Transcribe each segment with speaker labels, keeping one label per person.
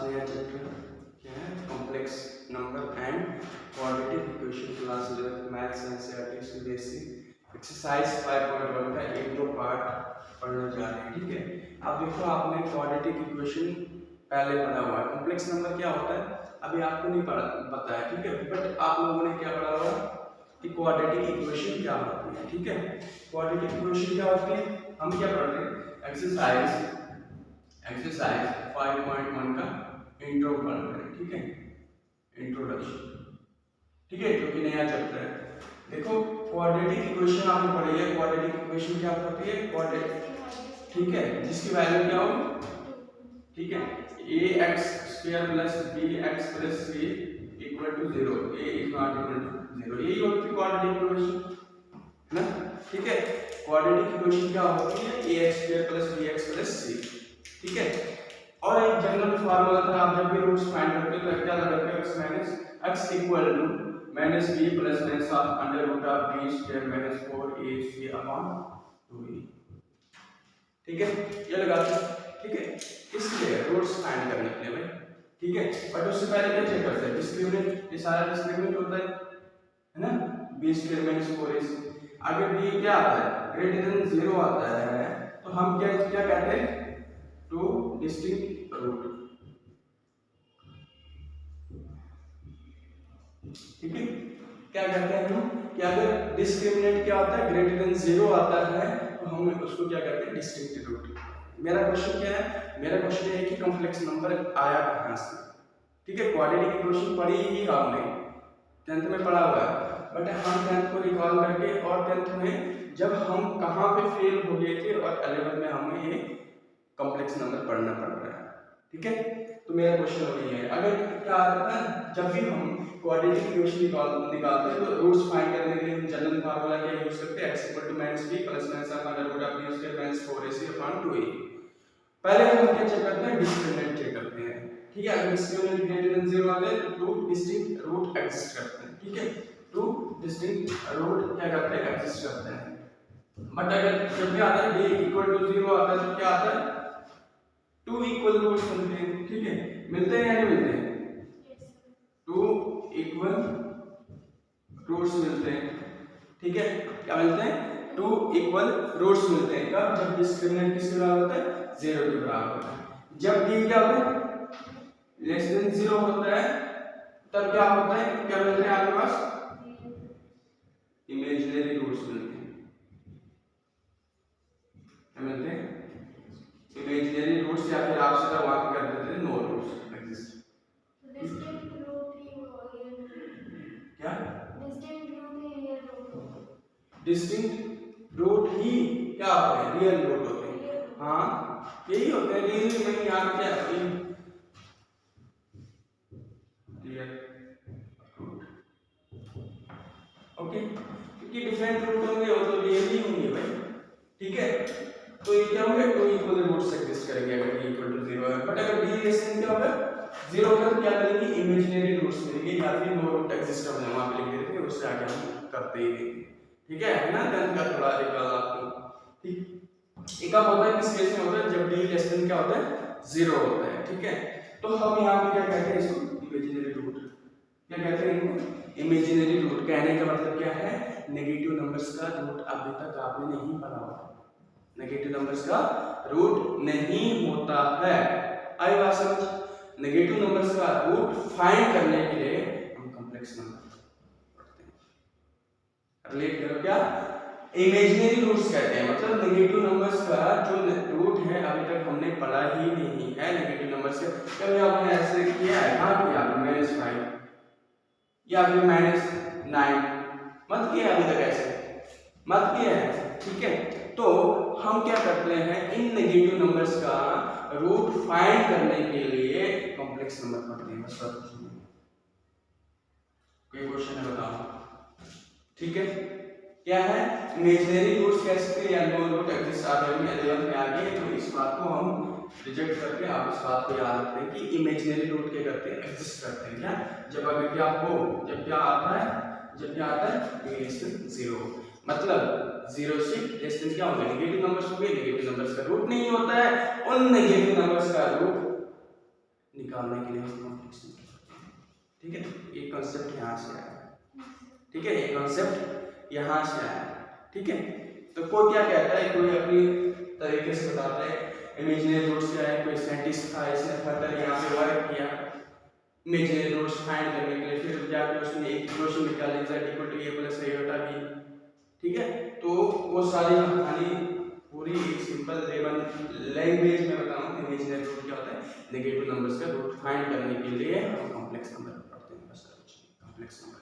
Speaker 1: नया चैप्टर क्या है, complex number and quadratic equation, class 11 maths NCERT CBSE exercise 5.1 का एक दो पार्ट पढ़ने जा रहे हैं। ठीक है, अब देखो आपने क्वाड्रेटिक इक्वेशन पहले पढ़ा हुआ है, कॉम्प्लेक्स नंबर क्या होता है अभी आपको नहीं पता है। ठीक है, बट आप लोगों ने क्या पढ़ा हुआ कि क्वाड्रेटिक इक्वेशन क्या होती है। ठीक है, क्वाड्रेटिक इक्वेशन क्या होती है, हम क्या पढ़ रहे हैं, एक्सरसाइज 5.1 का इंट्रो पढ़ रहे हैं। ठीक है, इंट्रोडक्शन। ठीक है, जो कि नया चैप्टर है। देखो क्वाड्रेटिक इक्वेशन आपने पढ़ी है, क्वाड्रेटिक इक्वेशन क्या होती है, क्वाड्रेटिक, ठीक है, जिसकी वैल्यू क्या हो, ठीक है, ax² + bx + c = 0, a is not equal to 0, यही होती है क्वाड्रेटिक इक्वेशन ना। ठीक है, क्वाड्रेटिक इक्वेशन क्या होती है, ax² + bx + c। ठीक है, और एक जनरल फार्मूला था, आप जब भी रूट्स फाइंड करते हो तो क्या लगाते हो, x - x = -b + -√b² - 4ac/2e। ठीक है, ये लगाते हैं। ठीक है, इसलिए रूट्स फाइंड करने के लिए भाई। ठीक है, बट उससे पहले क्या चेक करते हैं, डिस्क्रिमिनेंट, ये सारा डिस्क्रिमिनेंट होता है ना, b² - 4ac। अगर b क्या आता है, >0 आता है, तो हम क्या क्या कहते हैं, टू डिस्टिंक्ट रूट। ठीक है, क्या कहते हैं हम कि अगर डिस्क्रिमिनेंट क्या होता है, >0 आता है, तो हम उसको क्या कहते हैं, डिस्टिंक्ट रूट। मेरा क्वेश्चन क्या है, मेरा क्वेश्चन ये है कि कॉम्प्लेक्स नंबर आया कहां से। ठीक है, क्वाड्रेटिक इक्वेशन पढ़ी ही हमने 10th में पढ़ा हुआ है, बट हम 10th को रिकॉल करके, और 10th में जब हम कहां पे फेल हो गए थे, और 11th में हमें ये कॉम्प्लेक्स नंबर पढ़ना पड़ रहा है। ठीक है, तो मेरा क्वेश्चन वही है, अगर क्या आता है, जब भी हम क्वाड्रेटिक इक्वेशन निकालते हैं तो रूट्स फाइंड करने के लिए हम जनरल फार्मूला क्या यूज करते हैं, x = -b + -√b²/4ac/2e। पहले हम क्या चेक करते हैं, डिस्क्रिमिनेंट चेक करते हैं। ठीक है, अगर डिस्क्रिमिनेंट >0 आ जाए तो टू डिस्टिंक्ट रूट एग्जिस्ट करते हैं। ठीक है, टू डिस्टिंक्ट रूट क्या करते हैं, एग्जिस्ट करते हैं। बट अगर जब भी आता है d = 0 आता है तो क्या आता है, टू इक्वल रूट्स मिलते हैं। ठीक है, मिलते हैं या नहीं मिलते हैं, टू इक्वल रूट्स मिलते हैं। ठीक है, क्या मिलते हैं, टू इक्वल रूट्स मिलते हैं। कब, जब डिस्क्रिमिनेंट किसके बराबर होता है, 0 के बराबर होता है। जब d क्या होता है, <0 होता है, तब क्या होता है, क्या मिलते हैं आपके पास, इमेजिनरी रूट्स मिलते हैं। क्या मिलते हैं, इमेजिनरी रूट्स, या फिर आप सीधा वहां कर देते हैं नो रूट्स एग्जिस्ट। क्या डिस्टिंक्ट रूट ही क्या होते हैं, रियल रूट होते हैं। हाँ, यही होते हैं, रियल में याद क्या है, रियल रूट। ओके, क्योंकि डिफरेंट रूट होंगे वो तो रियल ही होंगे भाई। ठीक है, तो ये क्या होंगे, टू इक्वल रूट्स एग्जिस्ट करेंगे अगर d = 0 है। बट अगर d <0 क्या होगा, 0 का क्या मिलेंगे, इमेजिनरी रूट्स मिलेंगे, या फिर नो रूट एग्जिस्ट हो जाए, वहां पे लिख देते हैं, उससे आगे हम करते ही नहीं। ठीक है ना, 10th का थोड़ा रिकॉल आपको। ठीक, एक अब होता है किस केस में होता है, जब d < क्या होता है, 0 होता है। ठीक है, तो हम यहाँ पे क्या कहते हैं, इसको इमेजिनरी रूट। क्या कहते हैं इनको, इमेजिनरी रूट। कहने का मतलब क्या है, नेगेटिव नंबर्स का रूट अभी तक आपने नहीं पढ़ा होगा, नेगेटिव नंबर्स का रूट नहीं होता है। आई बात समझ, नेगेटिव नंबर्स का रूट फाइंड करने के लिए हम कॉम्प्लेक्स नंबर पढ़ते हैं। रिलेट करो, क्या इमेजिनरी रूट्स कहते हैं, मतलब नेगेटिव नंबर्स का जो रूट है अभी तक हमने पढ़ा ही नहीं है। नेगेटिव नंबर्स के कभी आपने ऐसे किया है, हाँ किया, -5 या फिर -9, मत किया अभी तक, ऐसे मत किया है। ठीक है, तो हम क्या करते हैं, इन नेगेटिव नंबर्स का रूट फाइंड करने के लिए कॉम्प्लेक्स नंबर पढ़ते हैं, बस कुछ नहीं। कोई क्वेश्चन है बताओ। ठीक है, क्या है, इमेजिनरी रूट्स कह सकते हैं, या नो रूट एग्जिस्ट आ रहे हैं 11th में आगे, तो इस बात को हम रिजेक्ट करके आप इस बात को याद रखते हैं कि इमेजिनरी रूट क्या करते हैं, एग्जिस्ट करते हैं। क्या, जब अगर क्या हो, जब क्या आता है, जब क्या आता है, d <0, मतलब 0 से लेस देन क्या होगा, नेगेटिव नंबर्स हो गए, नेगेटिव नंबर्स का रूट नहीं होता है, उन नेगेटिव नंबर्स का रूट निकालने के लिए हम कॉम्प्लेक्स नंबर करते हैं। ठीक है, ये कॉन्सेप्ट यहाँ से आया। ठीक है, ये कॉन्सेप्ट यहाँ से आया। ठीक है, तो कोई क्या कहता है, कोई अपनी तरीके से बताता है इमेजिनरी रूट्स क्या है। कोई साइंटिस्ट था, इसने फर्दर यहाँ पे वर्क किया इमेजिनरी रूट्स फाइंड करने के लिए, फिर जाके उसने एक इक्वेशन निकाली z equal to a plus iota b। ठीक है, तो वो सारी कहानी पूरी एक सिंपल लेवल लैंग्वेज में बताऊं इमेजिनरी रूट क्या होता है। नेगेटिव नंबर्स का रूट फाइंड करने के लिए हम कॉम्प्लेक्स नंबर पढ़ते हैं, बस कॉम्प्लेक्स नंबर।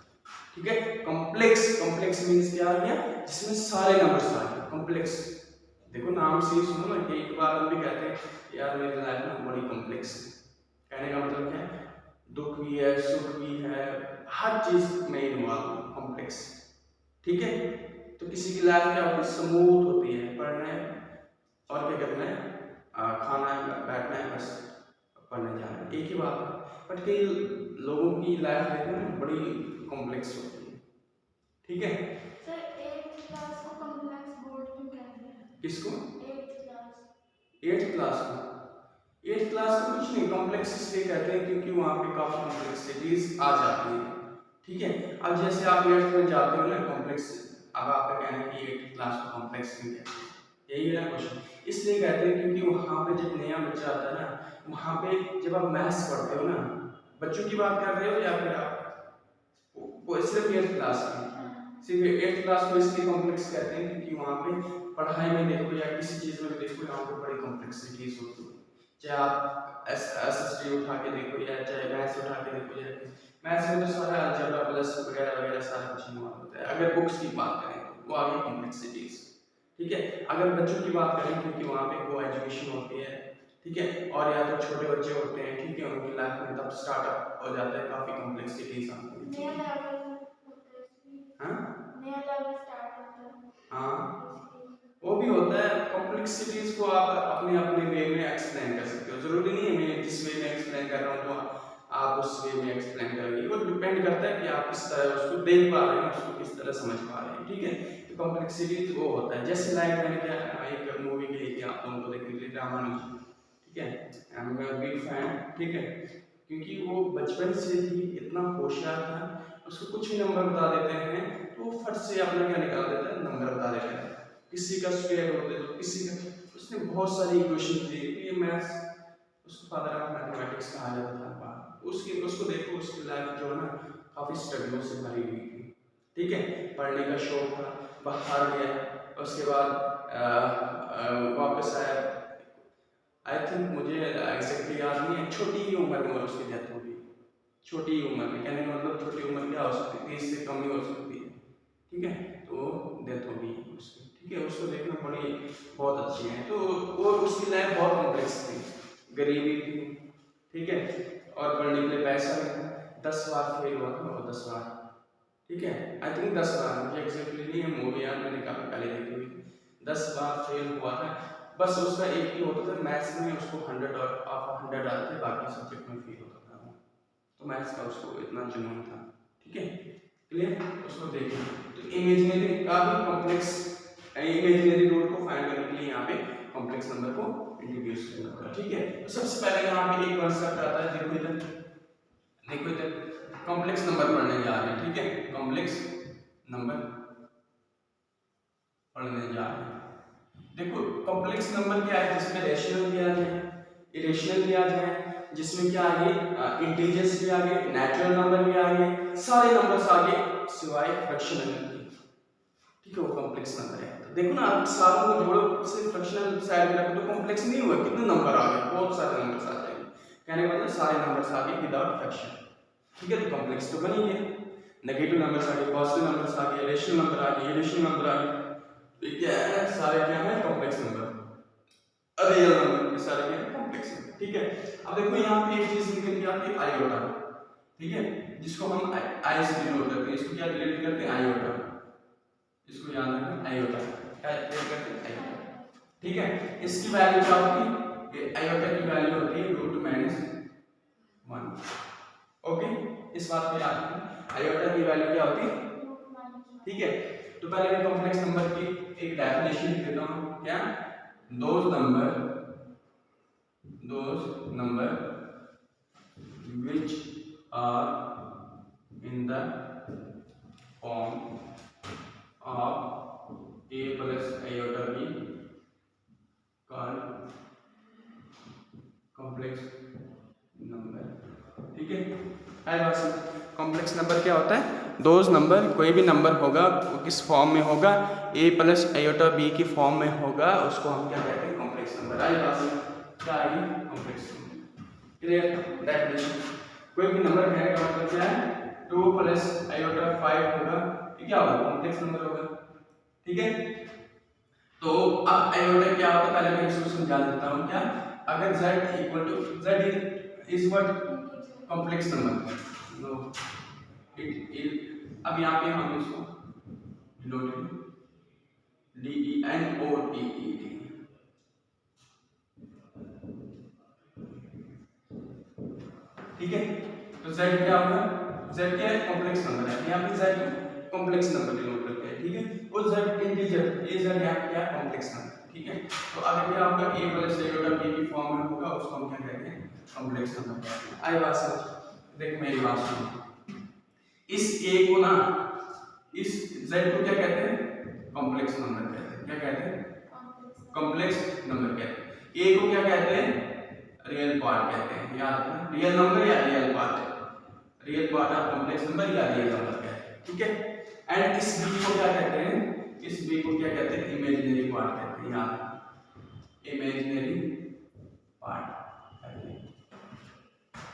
Speaker 1: ठीक है, कॉम्प्लेक्स, कॉम्प्लेक्स मींस क्या आ गया, जिसमें सारे नंबर्स आ गए कॉम्प्लेक्स। देखो नाम से ही सुनो ना कि एक बार हम भी कहते हैं यार मेरी लाइफ ना बड़ी कॉम्प्लेक्स है। कहने का मतलब क्या है, दुख भी है, सुख भी है, हर चीज में इन्वॉल्व हूं, कॉम्प्लेक्स। ठीक है, तो किसी की लाइफ क्या होती है, स्मूथ होती है, पढ़ना है और क्या करना है, खाना है, बैठना है, बस पढ़ने जाना है, एक ही बात है। बट कई लोगों की लाइफ देखो ना बड़ी कॉम्प्लेक्स होती है। ठीक है
Speaker 2: सर, 8th क्लास को कॉम्प्लेक्स बोर्ड क्यों कहते हैं?
Speaker 1: किसको?
Speaker 2: 8th class.
Speaker 1: 8th क्लास को, 8th क्लास को कुछ नहीं कॉम्प्लेक्स इसलिए कहते हैं क्योंकि वहाँ पे काफी कॉम्प्लेक्सिटीज आ जाती है। ठीक है, अब जैसे आप 8th में जाते हो ना कॉम्प्लेक्स, अब आपका कहना है कि 8th क्लास को कॉम्प्लेक्स क्यों कहते हैं, यही है ना क्वेश्चन। इसलिए कहते हैं क्योंकि वहाँ पे जब नया बच्चा आता है ना, वहाँ पे जब आप मैथ्स पढ़ते हो ना, बच्चों की बात कर रहे हो या फिर आप वो सिर्फ 8th क्लास की, सिर्फ 8th क्लास को इसलिए कॉम्प्लेक्स कहते हैं क्योंकि वहाँ पे पढ़ाई में देखो या किसी चीज में देखो, यहाँ पे बड़ी कॉम्प्लेक्सिटीज होती है। चाहे आप एसएसटी उठा के देखो या चाहे मैथ्स उठा के देखो, या मैथ्स में तो सारा अलजेब्रा प्लस वगैरह वगैरह सारा कुछ इन्वॉल्व होता है। अगर बुक्स की बात करें तो वो आ गई कॉम्प्लेक्सिटीज। ठीक है, अगर बच्चों की बात करें क्योंकि वहाँ पे को एजुकेशन होती है। ठीक है, और या तो छोटे बच्चे होते हैं, ठीक है, उनकी लाइफ में तब स्टार्टअप हो जाता है, काफी कॉम्प्लेक्सिटीज आती है।
Speaker 2: नया लेवल होता है।
Speaker 1: हाँ
Speaker 2: नया लेवल स्टार्ट होता है।
Speaker 1: हाँ, वो भी होता है। कॉम्प्लेक्सिटीज को आप अपने अपने वे में एक्सप्लेन कर सकते हो, जरूरी नहीं है मैं जिस वे में एक्सप्लेन कर रहा हूँ तो आप उस वे में एक्सप्लेन करोगे। वो डिपेंड करता है कि आप किस तरह उसको देख पा रहे हैं, उसको किस तरह समझ पा रहे हैं। ठीक है, तो कॉम्प्लेक्सिटीज वो होता है। जैसे लाइक मैंने क्या एक मूवी गई थी आप लोगों को देखने के लिए, रामानुज। ठीक है, I am a big fan. ठीक है, क्योंकि वो बचपन से ही इतना होशियार था, उसको कुछ भी नंबर बता देते हैं तो वो फट से अपना क्या निकाल देता है, नंबर बता देता है। किसी का स्क्वायर बोल दे तो किसी का, उसने बहुत सारी इक्वेशन दी। ये मैथ्स, उसको फादर ऑफ मैथमेटिक्स कहा जाता था। उसकी उसको देखो, उसकी लाइफ जो है ना काफी स्ट्रगलों से भरी हुई थी। ठीक है, पढ़ने का शौक था, बाहर गया, उसके बाद वापस आया। आई थिंक मुझे एग्जैक्टली याद नहीं है, छोटी ही उम्र में उसकी डेथ हो गई। छोटी ही उम्र में, कहने का मतलब छोटी उम्र क्या हो सकती है, 30 से कम ही हो सकती है। ठीक है, तो डेथ हो गई उसकी। ठीक है, उसको देखना बड़ी बहुत अच्छी है। तो वो उसकी लाइफ बहुत कॉम्प्लेक्स थी, गरीबी थी। ठीक है, और पढ़ने के लिए पैसा नहीं था। 10 बार फेल हुआ था वो, 10 बार। ठीक है, आई थिंक 10 बार, मुझे एग्जैक्टली नहीं है, मूवी यार मैंने काफी पहले देखी हुई थी। 10 बार फेल हुआ था, बस उसका एक ही होता था, मैथ्स में उसको 100 और ऑफ 100 आते थे, बाकी सब्जेक्ट में फेल होता था वो। तो मैथ्स का उसको इतना जुनून था। ठीक है, क्लियर, उसको देखिए। तो इमेजिनरी का भी कॉम्प्लेक्स, इमेजिनरी रूट को फाइंड करने के लिए यहाँ पे कॉम्प्लेक्स नंबर को इंट्रोड्यूस करना होगा। ठीक है, तो सबसे पहले यहाँ पे एक कॉन्सेप्ट आता है, देखो इधर, देखो इधर, कॉम्प्लेक्स नंबर पढ़ने जा रहे हैं। ठीक है, कॉम्प्लेक्स नंबर पढ़ने जा रहे हैं। देखो कॉम्प्लेक्स नंबर क्या है, जिसमें रेशनल भी आ जाए, इरेशनल भी आ जाए, जिसमें क्या आगे इंटीजर्स भी आगे, नेचुरल नंबर भी आगे, सारे नंबर्स आगे सिवाय फ्रैक्शनल के। ठीक है, वो कॉम्प्लेक्स नंबर है। तो देखो ना, आप सारों को जोड़ो, सिर्फ फ्रैक्शनल साइड में रखो तो कॉम्प्लेक्स नहीं हुआ, कितने नंबर आ गए, बहुत सारे नंबर्स आ जाएंगे। कहने का मतलब सारे नंबर्स आ गए विदाउट फ्रैक्शन। ठीक है, तो कॉम्प्लेक्स तो बन ही गया। नेगेटिव नंबर्स आ गए, पॉजिटिव नंबर्स आ गए, रेशनल नंबर आ गए, इरेशनल नंबर आ गए। तो क्या है, सारे क्या है, कॉम्प्लेक्स नंबर, रियल नंबर, ये सारे क्या है, कॉम्प्लेक्स नंबर। ठीक है, अब देखो यहाँ पे एक चीज निकल के आती है, आयोटा। ठीक है, जिसको हम आई से डिनोट करते हैं, इसको क्या रिलेट करते हैं, आयोटा। इसको याद रखना, आयोटा क्या रिलेट करते हैं, आयोटा। ठीक है, इसकी वैल्यू क्या होती है, ये आयोटा की वैल्यू होती है √-1। ओके, इस बात को याद रखना, आयोटा की वैल्यू क्या होती है। ठीक है, तो पहले मैं कॉम्प्लेक्स नंबर की एक डेफिनेशन देता हूं, क्या, those number which are in the form of a plus iota b called complex number. ठीक है, आई बात कॉम्प्लेक्स नंबर क्या होता है? दोज नंबर, कोई भी नंबर होगा वो किस फॉर्म में होगा? a प्लस आयोटा b की फॉर्म में होगा, उसको हम क्या कहते हैं? Complex number. आई बात क्या आई? Complex number. क्लियर? डेफिनेशन, कोई भी नंबर है का मतलब क्या है? 2 प्लस आयोटा 5 होगा, ये क्या होगा? कॉम्प्लेक्स नंबर होगा। ठीक है, तो अब आयोटा क्या होता है पहले मैं इसको समझा देता हूँ। क्या? अगर z equal to z is what? Complex number. No it अब यहाँ पे हम इसको डिनोट करें D E N O T E D. ठीक है, तो z क्या होगा? z क्या है? कॉम्प्लेक्स नंबर है, यहाँ पे z कॉम्प्लेक्स नंबर डिनोट करते हैं। ठीक है, वो z इंटीजर, ये z यहाँ क्या है? Complex number. ठीक है, तो अगर क्या होगा? a प्लस आयोटा b की फॉर्म में होगा, उसको हम क्या कहते हैं? कॉम्प्लेक्स नंबर कहते हैं। आई बात समझ? देख मेरी बात सुनो, इस a को ना, इस z को क्या कहते हैं? कॉम्प्लेक्स नंबर कहते हैं। क्या कहते हैं? कॉम्प्लेक्स नंबर कहते हैं। a को क्या कहते हैं? रियल पार्ट कहते हैं। याद रखना, रियल नंबर या real part, real part of complex number या रियल नंबर कहते हैं। ठीक है, एंड इस b को क्या कहते हैं? इस b को क्या कहते हैं? इमेजिनरी पार्ट कहते हैं। याद, इमेजिनरी पार्ट।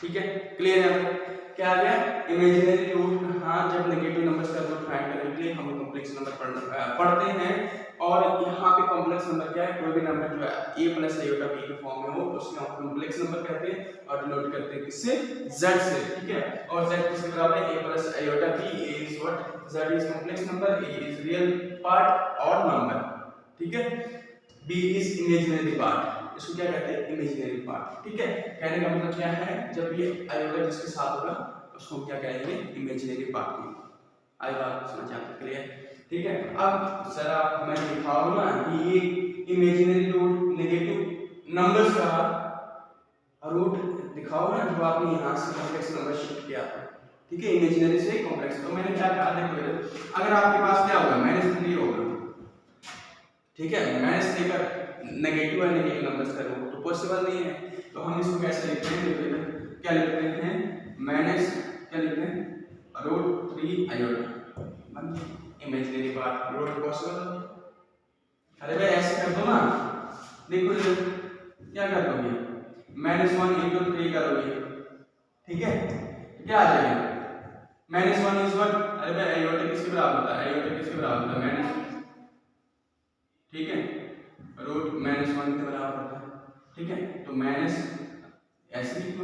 Speaker 1: ठीक है, क्लियर है? क्या आ गया? Imaginary root. हाँ, जब नेगेटिव नंबर्स का रूट फाइंड करने के लिए हम कॉम्प्लेक्स नंबर पढ़ते हैं, और यहाँ पे कॉम्प्लेक्स नंबर क्या है? कोई भी नंबर जो है a प्लस आयोटा b के फॉर्म में हो, उसको हम कॉम्प्लेक्स नंबर कहते हैं और डिनोट करते हैं किससे? z से। ठीक है, और z किसके बराबर है? a plus iota b। a is what? z is complex number, a is real part और नंबर। ठीक है, b इज इमेजिनरी पार्ट, इसको क्या कहते हैं? Imaginary part. ठीक है, कहने का मतलब क्या है? जब ये आयोटा जिसके साथ होगा उसको हम क्या कहेंगे? Imaginary part. आई बात समझ आती? क्लियर? ठीक है, अब जरा मैं दिखाऊं ना कि ये इमेजिनरी रूट नेगेटिव नंबर्स का रूट दिखाओ ना, जो आपने यहाँ से कॉम्प्लेक्स नंबर शिफ्ट किया था। ठीक है, इमेजिनरी से कॉम्प्लेक्स। तो मैंने क्या कहा? देखो, अगर आपके पास क्या होगा? -3 होगा। ठीक है, -3 का नेगेटिव है, नेगेटिव नंबर्स का रूट तो पॉसिबल नहीं है। तो हम इसको कैसे लिखते हैं? क्या लिखते हैं? माइनस क्या लिखते हैं? √3 iota imaginary part. Root possible? अरे भाई ऐसे कर दो ना, देखो क्या कर दोगे? -1 × 3 करोगे। ठीक है, क्या आ जाएगा? -1 इज व्हाट? अरे भाई आयोटा किसके बराबर होता है? आयोटा किसके बराबर होता है? माइनस। ठीक है, रूट -1 के बराबर होता है। ठीक है, तो माइनस ऐसे लिखो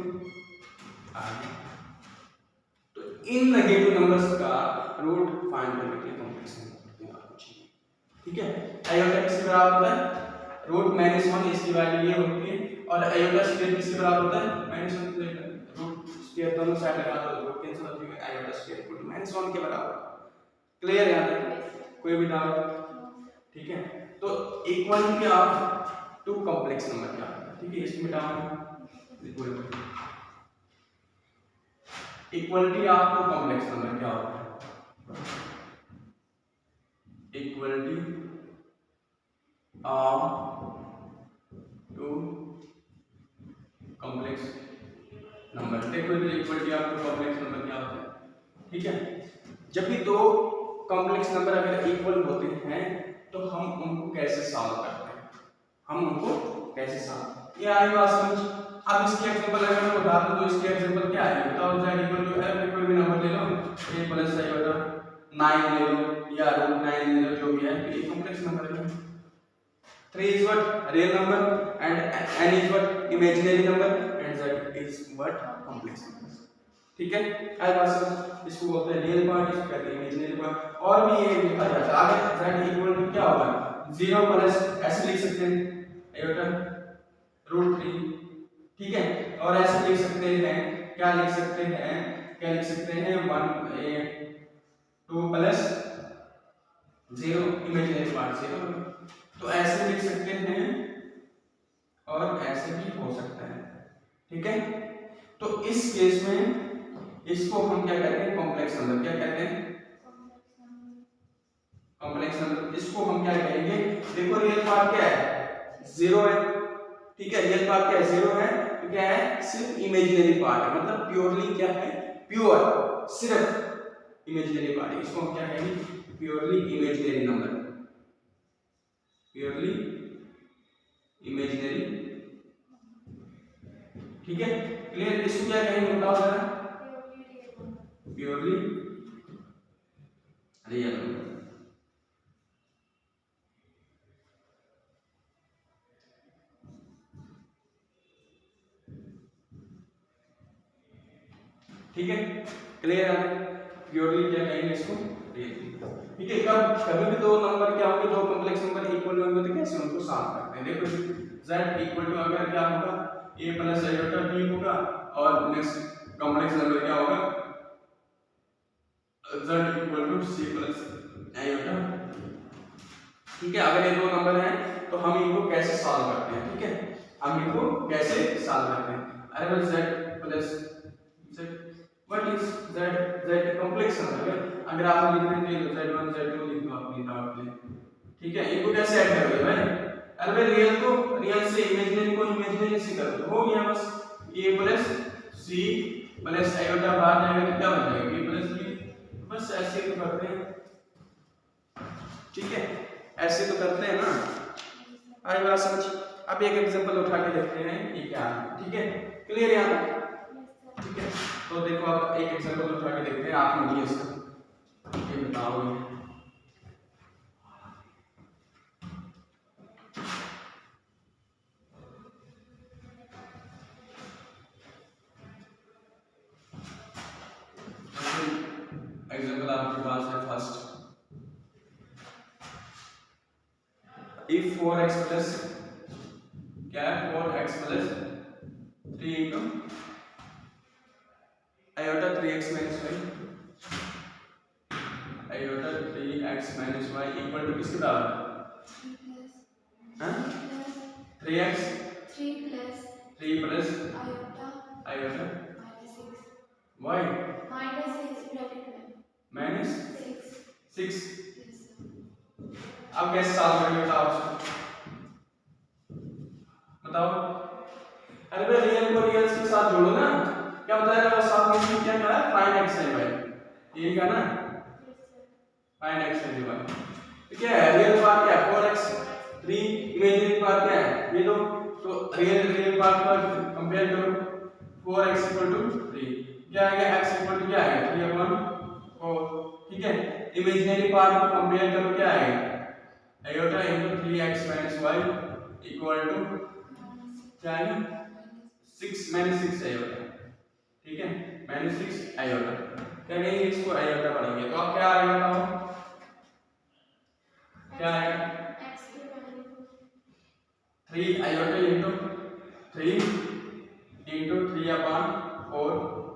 Speaker 1: आगे। तो इन नेगेटिव नंबर्स का रूट फाइंड करने के लिए कॉम्प्लेक्स नंबर कुछ। ठीक है, आयोटा किसके बराबर होता है? रूट -1, इसकी वैल्यू ये होती है, और आयोटा स्क्वायर किसके बराबर होता है? -1 रूट स्क्वायर दोनों साइड लगा दो, रूट कैंसिल हो जाएगा, आयोटा स्क्वायर -1 के बराबर। क्लियर है? यहाँ तक कोई भी डाउट? ठीक है, तो इक्वालिटी ऑफ 2 कॉम्प्लेक्स नंबर क्या है? ठीक है, इसमें down equality of 2 complex number क्या होता है? Equality of 2 complex number. देखो इक्वालिटी ऑफ 2 कॉम्प्लेक्स नंबर क्या होता है? ठीक है, जब भी 2 कॉम्प्लेक्स नंबर अगर इक्वल होते हैं तो हम उनको कैसे सॉल्व करते हैं? हम उनको कैसे सॉल्व, ये आई बात समझ। अब इसके एग्जांपल अगर मैं बता दूं तो इसके एग्जांपल क्या है? बताओ, z इक्वल टू f, कोई भी नंबर ले लो, a प्लस आयोटा 9 ले लो या √9 ले लो, जो भी है, ये कॉम्प्लेक्स नंबर है। 3 is what? Real number, and n is what? Imaginary number, and z is what? Complex number. ठीक है, आई बात समझ। इसको बोलते हैं रियल पार्ट, इसको कहते हैं इमेजिनरी पार्ट। और भी ये लिखा जाता है आगे, z इक्वल टू क्या होगा? 0 प्लस ऐसे लिख सकते हैं आयोटा √3। ठीक है, और ऐसे लिख सकते हैं, क्या लिख सकते हैं? क्या लिख सकते हैं? 2 प्लस 0 इमेजिनरी पार्ट 0। तो ऐसे लिख सकते हैं और ऐसे भी हो सकता है। ठीक है, तो इस केस में इसको हम क्या कहते हैं, कॉम्प्लेक्स नंबर। क्या कहते हैं, कॉम्प्लेक्स नंबर। इसको हम क्या कहेंगे, देखो रियल पार्ट क्या है, 0 है, ठीक है, रियल पार्ट क्या है, 0 है, तो क्या है, सिर्फ इमेजिनरी पार्ट है, मतलब प्योरली क्या है, प्योर, सिर्फ इमेजिनरी पार्ट है। इसको हम क्या कहेंगे, purely imaginary number, purely imaginary, ठीक है, क्लियर। इसको क्या कहेंगे बताओ जरा, प्योरली रियल नंबर। ठीक है, क्लियर है, प्योरली क्या कहेंगे इसको, रियल। ठीक है, कब कभी भी दो नंबर क्या होंगे, दो कॉम्प्लेक्स नंबर इक्वल होंगे तो कैसे उनको साफ करते हैं। देखो z इक्वल टू अगर क्या होगा, a प्लस आयोटा b होगा, और नेक्स्ट कॉम्प्लेक्स नंबर क्या होगा, z equal to c plus iota. ठीक है, अगर ये दो नंबर हैं तो हम इनको कैसे सॉल्व करते हैं, ठीक है, हम इनको कैसे सॉल्व करते हैं। अरे z plus z, what is z complex number. अगर आप लिख रहे हैं तो z1 z2 लिख दो अपनी डाउट में, ठीक है, इनको कैसे ऐड करोगे भाई, अरे भाई रियल को रियल से, इमेजिनरी को इमेजिनरी से कर दो, हो गया बस, a plus c plus iota बाहर जाएगा तो क्या बन जाएगा, b प्लस b, बस ऐसे ही तो करते हैं, ठीक है, ऐसे तो करते हैं ना। आई बात समझ। अब एक एग्जांपल उठा के देखते हैं ये क्या है, ठीक है, क्लियर है यहाँ, ठीक है। तो देखो अब एक एग्जांपल उठा के देखते हैं, आप मुझे इसका ये बताओगे। एग्जांपल आपके पास है फर्स्ट, if 4x plus क्या है, 4x plus 3 into iota 3x minus y, iota 3x minus y equal to किसके बराबर, हाँ 3x 3 plus iota y minus 6। अब कैसे सॉल्व करेंगे बताओ उसको, बताओ। अरे भाई रियल को रियल के साथ जोड़ो ना, क्या बताया था साथ में क्या करा, फाइंड x and y, यही का ना, फाइंड x and y। तो क्या है, रियल पार्ट क्या है 4x, 3 इमेजिनरी पार्ट क्या है ये दो, तो रियल पार्ट पर कंपेयर करो, 4x इक्वल टू 3 क्या आएगा, x इक्वल टू क्या आएगा 3/4, ठीक है, इमेजिनरी पार्ट को कंपेयर करो क्या आएगा, iota into 3x minus y equal to क्या आएगा 6 minus 6 आयोटा, ठीक है, minus 6 आयोटा। क्या कहेंगे इसको आयोटा पढ़ेंगे तो अब क्या आएगा बताओ, क्या आएगा 3 iota into 3 into 3/4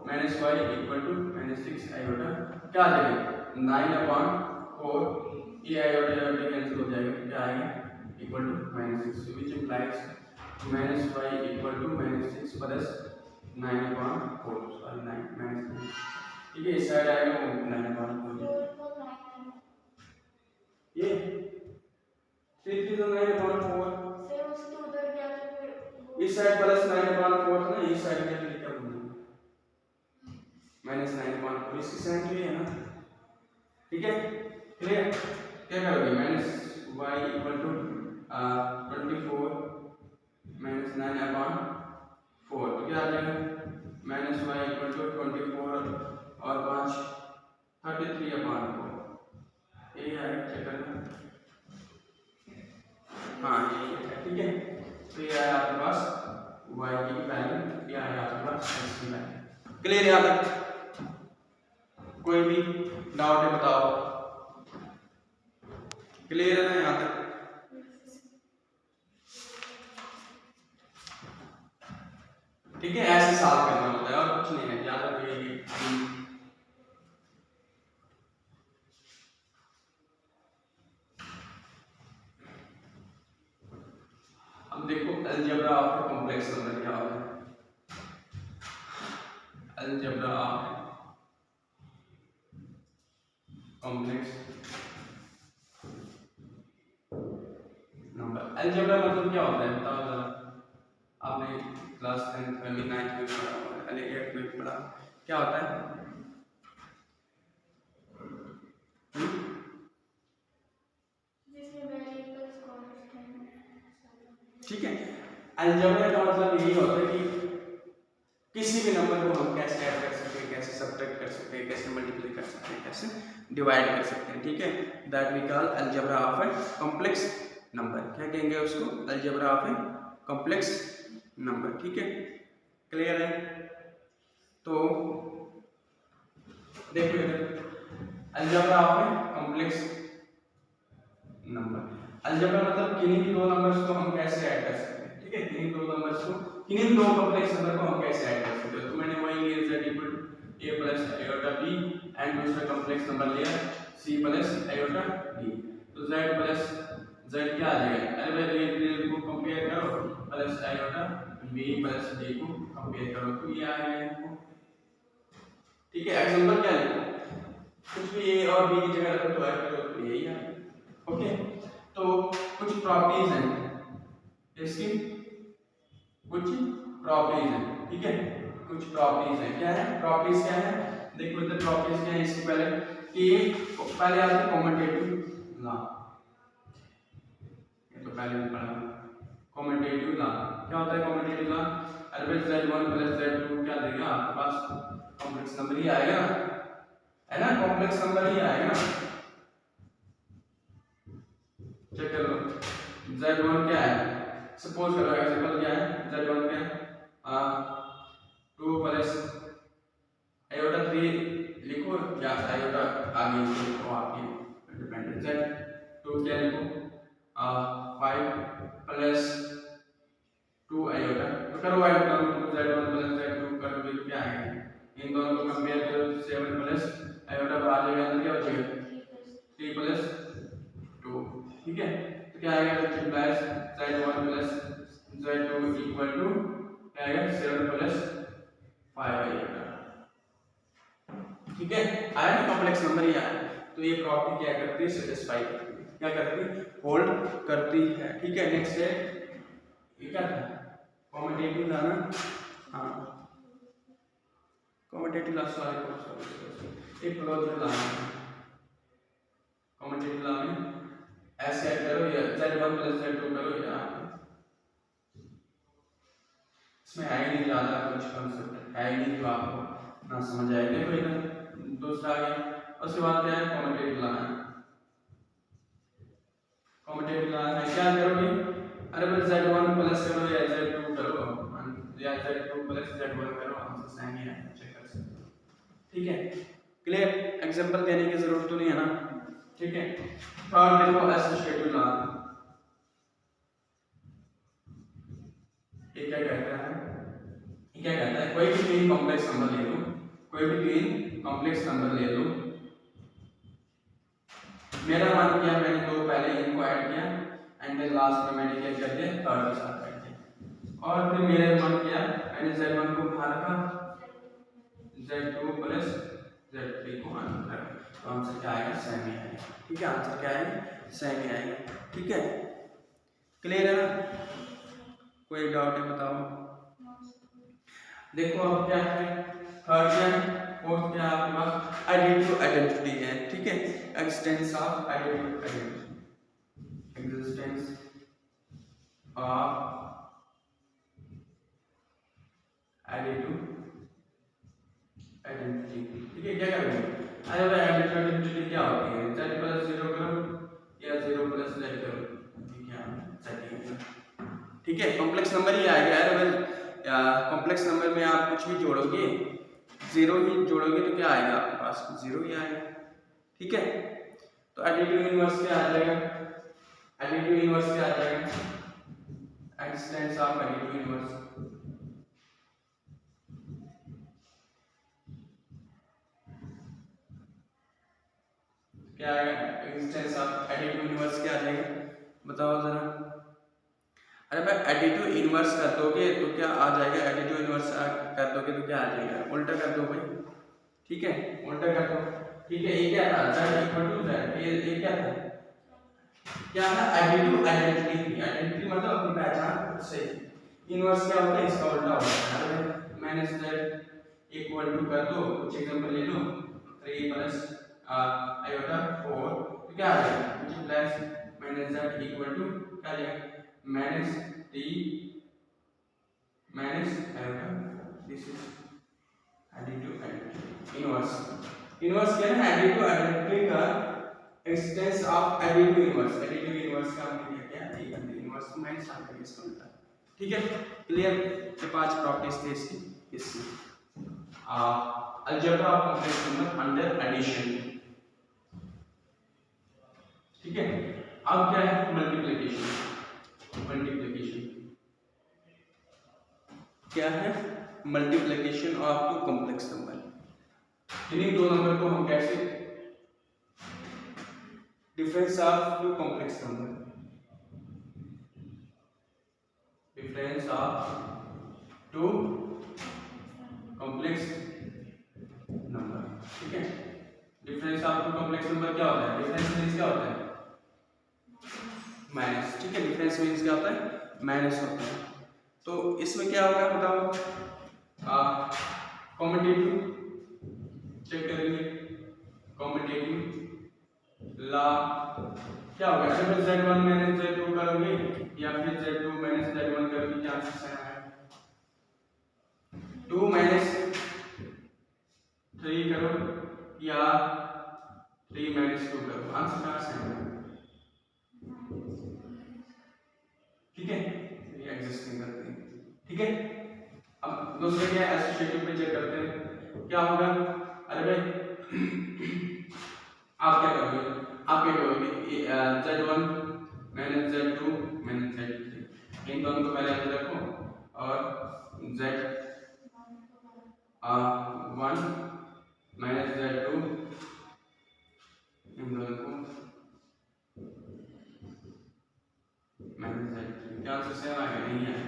Speaker 1: minus y equal to minus 6 iota, क्या आ जाएगा 9/4, ये आयोटा आयोटा कैंसिल हो जाएगा, क्या आएगा equal to -6, which implies -y equal to -6 plus 9/4, sorry 9 ठीक है, इस साइड आएगा 9/4, ये 3 3 तो 9/4, इस साइड प्लस 9/4 ना, इस साइड में क्या बनना -9/4, इसकी साइन तो ये है ना, ठीक है, क्लियर। क्या करोगे y इक्वल टू 24 minus 9/4, तो क्या आ जाएगा y इक्वल टू 24 और 5 33/4, ये आएगा, चेक करना, हाँ ये है, ठीक है। तो ये आया आपके पास y की वैल्यू, ये आया आपके पास x की वैल्यू, क्लियर यहाँ तक, कोई भी डाउट है बताओ, क्लियर है ना यहाँ तक, ठीक है, ऐसे सॉल्व करना होता है और कुछ नहीं है, याद रखिए। अब देखो अलजेब्रा ऑफ कॉम्प्लेक्स नंबर क्या होता है, algebra of complex number. Algebra मतलब क्या होता है बताओ जरा, आपने क्लास 10th में 9th में पढ़ा होगा, 8th में पढ़ा, क्या होता है?
Speaker 2: जिसमें वेरिएबल्स कांस्टेंट।
Speaker 1: ठीक है, अलजेब्रा का मतलब यही होता है कि किसी भी नंबर को हम कैसे ऐड कर सकते हैं, कैसे सब्ट्रैक्ट कर सकते हैं, कैसे मल्टीप्लाई कर सकते हैं, कैसे डिवाइड कर सकते हैं। ठीक है, that we call algebra of a complex number. क्या कहेंगे उसको? Algebra of a complex number. ठीक है, क्लियर है? तो देखो इधर, algebra of a complex number. Algebra मतलब किन्हीं भी दो नंबर्स को हम कैसे ऐड कर सकते हैं। ठीक है, किन्हीं दो नंबर्स को, किन्हीं दो कॉम्प्लेक्स नंबर को हम कैसे ऐड कर सकते हैं। तो मैंने वही लिया z equal to a plus iota b and दूसरा कॉम्प्लेक्स नंबर लिया c प्लस आयोटा d। तो z प्लस z क्या आ जाएगा? अरे भाई ये को कंपेयर करो, plus iota b plus d को कंपेयर करो, तो ये आ गया इनको। ठीक है, एग्जांपल क्या लिखो, कुछ भी a और b की जगह रखो तो ऐड करो तो यही आएगा। ओके, तो कुछ प्रॉपर्टीज हैं इसकी, कुछ प्रॉपर्टीज हैं। ठीक है, कुछ प्रॉपर्टीज हैं। क्या है प्रॉपर्टीज? क्या है देखो इधर, प्रॉपर्टीज क्या है इसके पहले कि पहले आती है कॉम्यूटेटिव लॉ। ये तो पहले भी पढ़ा, कॉम्यूटेटिव लॉ क्या होता है? कॉम्यूटेटिव लॉ, अरे भाई z1 प्लस z2 क्या देगा आपके पास? कॉम्प्लेक्स नंबर ही आएगा ना, है ना, कॉम्प्लेक्स नंबर ही आएगा ना। चेक कर लो, z1 क्या है, सपोज करो एग्जांपल क्या है, z1 क्या है 2 प्लस आयोटा 3 लिखो या आयोटा आगे लिखो, आपकी डिपेंडेंट। z2 क्या लिखो 5 प्लस 2 आयोटा, तो करो ऐड दोनों को, z1 प्लस z2 करोगे तो क्या आएगा? इन दोनों को कंपेयर करो, 7 प्लस आयोटा बाहर जाएगा, अंदर क्या बचेगा 3 प्लस 2। ठीक है, तो क्या आएगा? Which implies z1 plus z2 equal to क्या आएगा? 7 प्लस 5 आएगा। ठीक है, आया ना, कॉम्प्लेक्स नंबर ही आया। तो ये प्रॉपर्टी क्या करती है? सेटिस्फाई करती है, क्या करती है? होल्ड करती है। ठीक है, नेक्स्ट है ये क्या था? कॉम्यूटेटिव था ना, हाँ कॉम्यूटेटिव लॉ, सॉरी एक क्लोजर लॉ, कॉम्यूटेटिव लॉ में ऐसे ऐड करो या z1 प्लस z2 करो या, इसमें है ही नहीं ज़्यादा कुछ कॉन्सेप्ट, है ही नहीं जो आपको ना समझ आए। देखो इधर दूसरा आ गया, उसके बाद क्या है? कॉम्यूटेटिव लॉ है। कॉम्यूटेटिव लॉ है क्या करोगे? अरे बस z1 प्लस करो या z2 करो या z2 प्लस z1 करो, आंसर सेम ही है, चेक कर सकते हो। ठीक है, क्लियर? एग्जांपल देने की जरूरत तो नहीं है ना। ठीक है, थर्ड देखो एसोसिएटिव लॉ, ये क्या कहता है? ये क्या कहता है? कोई भी तीन कॉम्प्लेक्स नंबर ले लो, कोई भी तीन कॉम्प्लेक्स नंबर ले लो, मेरा मन किया मैंने दो पहले इनको ऐड किया एंड देन लास्ट में मैंने क्या कर दिया? थर्ड के साथ ऐड किया, और फिर मेरे मन किया मैंने z1 को बाहर रखा, z2 प्लस z3 को अंदर रखा, तो आंसर क्या आएगा? सेम ही आएगा। ठीक है, आंसर क्या आएगा? सेम ही आएगा। ठीक है, क्लियर है ना? कोई डाउट है बताओ। देखो अब क्या है, थर्ड क्या है, फोर्थ क्या है आपके पास? एडिटिव आइडेंटिटी है। ठीक है, expanse of additive identity, existence of additive identity. ठीक है, क्या करोगे? अरे भाई एडिटिव आइडेंटिटी क्या होती है? z प्लस 0 करो या 0 प्लस z करो, ठीक है सेटिंग। ठीक है, कॉम्प्लेक्स नंबर ही आएगा। अरे भाई कॉम्प्लेक्स नंबर में आप कुछ भी जोड़ोगे, 0 ही जोड़ोगे तो क्या आएगा आपके पास? 0 ही आएगा। ठीक है, तो एडिटिव इनवर्स क्या आ जाएगा? एडिटिव इनवर्स क्या आ जाएगा? एक्सटेंस ऑफ एडिटिव इनवर्स, क्या आएगा? एक्सटेंस ऑफ एडिटिव इनवर्स क्या आ जाएगा? बताओ जरा। अरे भाई एडिटिव इनवर्स कर दोगे तो क्या आ जाएगा, एडिटिव इनवर्स कर दोगे तो क्या आ जाएगा, उल्टा कर दो भाई, ठीक है, उल्टा कर दो, ठीक है। ये क्या था, z इक्वल टू z, ये क्या था, क्या है एडिटिव आइडेंटिटी, आइडेंटिटी मतलब अपनी पहचान सही। इनवर्स क्या होता है, इसका उल्टा होता है। माइनस z इक्वल टू कर दो, कुछ एग्जांपल ले लो, 3 प्लस आयोटा 4, तो क्या आ जाएगा, plus minus z equal to क्या आ जाएगा, minus t minus iota, this is additive identity inverse. Inverse क्या है, एडिटिव आइडेंटिटी का existence of additive inverse, additive inverse का हमने क्या किया, इनवर्स को माइनस आ गया इसका उल्टा, ठीक है, क्लियर। ये 5 प्रॉपर्टीज थे इसकी algebra of complex number under addition, ठीक है। अब क्या है, मल्टीप्लिकेशन, मल्टीप्लिकेशन क्या है, multiplication of two complex number, इन्हीं दो नंबर को हम कैसे, difference of two complex number, difference of two complex number, ठीक है। Difference of two complex number क्या होता है, डिफरेंस मींस क्या होता है, माइनस, ठीक है, डिफरेंस मींस क्या होता है, माइनस होता है। तो इसमें क्या होगा बताओ, कॉम्पिटिटिव चेक करेंगे, कॉम्पिटिटिव ला क्या होगा, अगर z1 माइनस z2 करोगे या फिर z2 माइनस z1 करोगे, चांसेस है 2 माइनस 3 करो या 3 माइनस 2 करो, आंसर कहाँ से आएगा, ठीक है, ये एग्जिस्ट नहीं करते, ठीक है। अब दूसरे क्या एसोसिएटिव पे चेक करते हैं, क्या होगा, अरे भाई आप क्या करोगे, z1 minus z2 minus z3, इन दोनों को पहले अंदर रखो और z1 माइनस z2 इन दोनों को माइनस z3, क्या आंसर सेम आ गया, नहीं आया,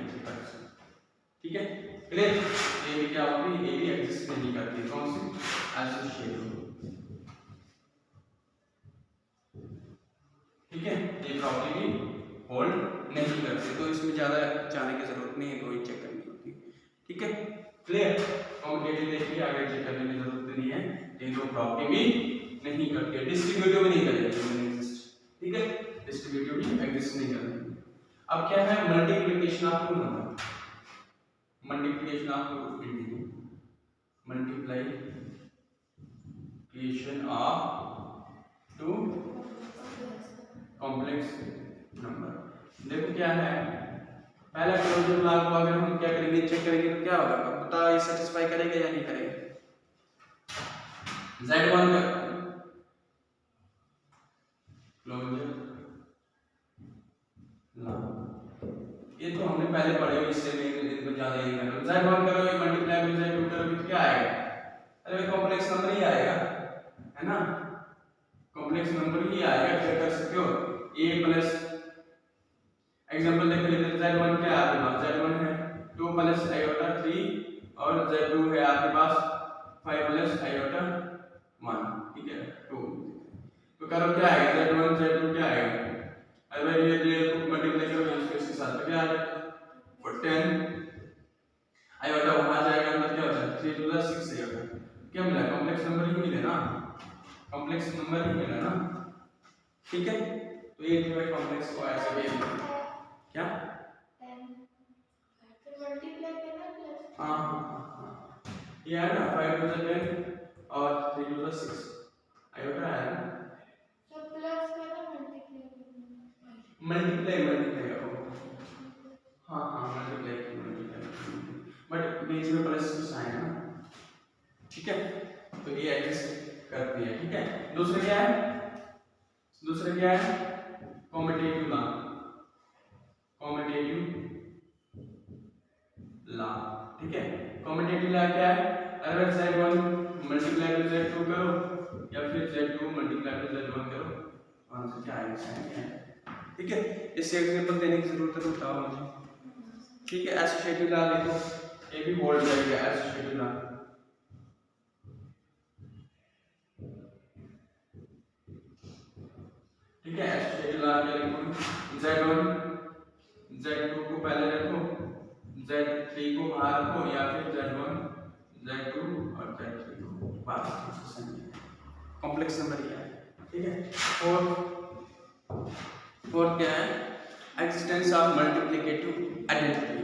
Speaker 1: ठीक है, क्लियर। ये भी क्या होगी, ये भी एग्जिस्ट नहीं करती, कौन सी, एसोसिएटिव, ठीक है, ये प्रॉपर्टी भी होल्ड नहीं करते, तो इसमें ज्यादा जाने की जरूरत नहीं है, कोई चेक करनी होती, ठीक है, क्लियर। कॉम्पिटिटिव देखिए आगे चेक करने की जरूरत नहीं है, ये दो प्रॉपर्टी भी नहीं करती, डिस्ट्रीब्यूटिव भी नहीं करेगी, ठीक है, डिस्ट्रीब्यूटिव भी एग्जिस्ट नहीं करती। अब क्या है, multiplication of two number, multiplication of two integer, multiplication of two complex number. देखो क्या है, पहला क्लोजर लॉ को अगर हम क्या करेंगे, चेक करेंगे तो क्या होगा, बताओ ये सेटिस्फाई करेगा या नहीं करेगा, z1 का क्लोजर लॉ, ये तो हमने पहले पढ़े हुए, इससे मैं इनको ज्यादा नहीं कर रहा, z1 करोगे मल्टीप्लाई बाय z2 करोगे तो क्या आएगा, अरे कॉम्प्लेक्स नंबर ही आएगा, है ना, कॉम्प्लेक्स नंबर ही आएगा, क्या कर सकते हो, a प्लस एग्जांपल देख लेते हैं, z1 क्या है आपके पास, z1 है 2 प्लस आयोटा 3 और z2 है आपके पास 5 प्लस आयोटा 1, ठीक है 2, तो करो क्या आएगा, z1 z2 क्या आएगा, अगर ये मल्टीप्लाई करोगे इसके साथ तो क्या आएगा, 10 आयोटा वहां जाएगा, अंदर क्या होता है 3 टू द 6 आएगा, क्या मिला, कॉम्प्लेक्स नंबर ही मिले ना, कॉम्प्लेक्स नंबर ही मिला ना, ठीक है। तो ये जो है कॉम्प्लेक्स को ऐसे भी क्या,
Speaker 2: मल्टीप्लाई करना प्लस,
Speaker 1: हाँ ये है ना 5 टू द 10 और 3 टू द 6 आयोटा है ना,
Speaker 2: तो प्लस करना मल्टीप्लाई
Speaker 1: मल्टीप्लाई करो, हाँ बट बीच में प्लस कुछ आएगा ना, ठीक है, तो ये एडजस्ट करती है, ठीक है। दूसरा क्या है, कॉम्पिटिटिव लॉ, ठीक है, कॉम्पिटिटिव लॉ क्या है, अगर z1 मल्टीप्लाई बाय z2 करो या फिर z2 मल्टीप्लाई बाय z1 करो, आंसर क्या आएगा, ठीक है। ठीक है, इससे एग्जांपल देने की जरूरत है तो बताओ मुझे। ठीक है, एसोसिएटिव लॉ देखो, ये भी बोल्ड रहेगा एसोसिएटिव लॉ। ठीक है, एसोसिएटिव लॉ क्या लिखो, Z1 Z2 को पहले रखो, Z3 को बाहर रखो, या फिर Z1 Z2 और Z3 को बाहर रखो। कॉम्प्लेक्स नंबर क्या है, ठीक है। फोर्थ क्या है, existence of multiplicative identity,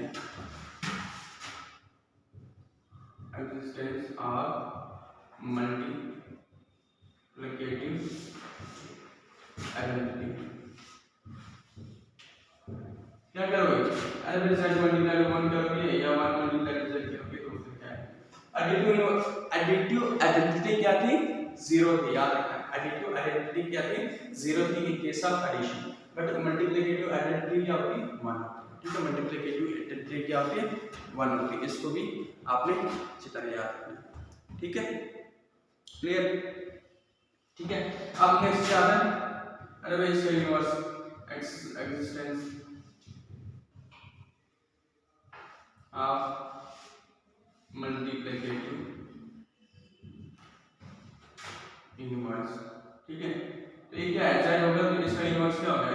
Speaker 1: existence of multiplicative identity. क्या करोगे, अरे Z मल्टीप्लाई 1 करोगे या 1 मल्टीप्लाई Z करोगे तो फिर क्या है, एडिटिव आइडेंटिटी क्या थी, 0 थी, याद रखना। एडिटिव आइडेंटिटी क्या थी, 0 थी in case of addition, but multiplicative identity क्या होती है, 1। ठीक है, मल्टीप्लिकेटिव आइडेंटिटी क्या होती है, 1 होती है। इसको भी आपने अच्छी तरह याद रखना। ठीक है, क्लियर। ठीक है, अब नेक्स्ट क्या है, अरे भाई इसका universe existence of multiplicative inverse. ठीक है, तो ये क्या है, Z होगा तो इसका इनवर्स क्या होगा,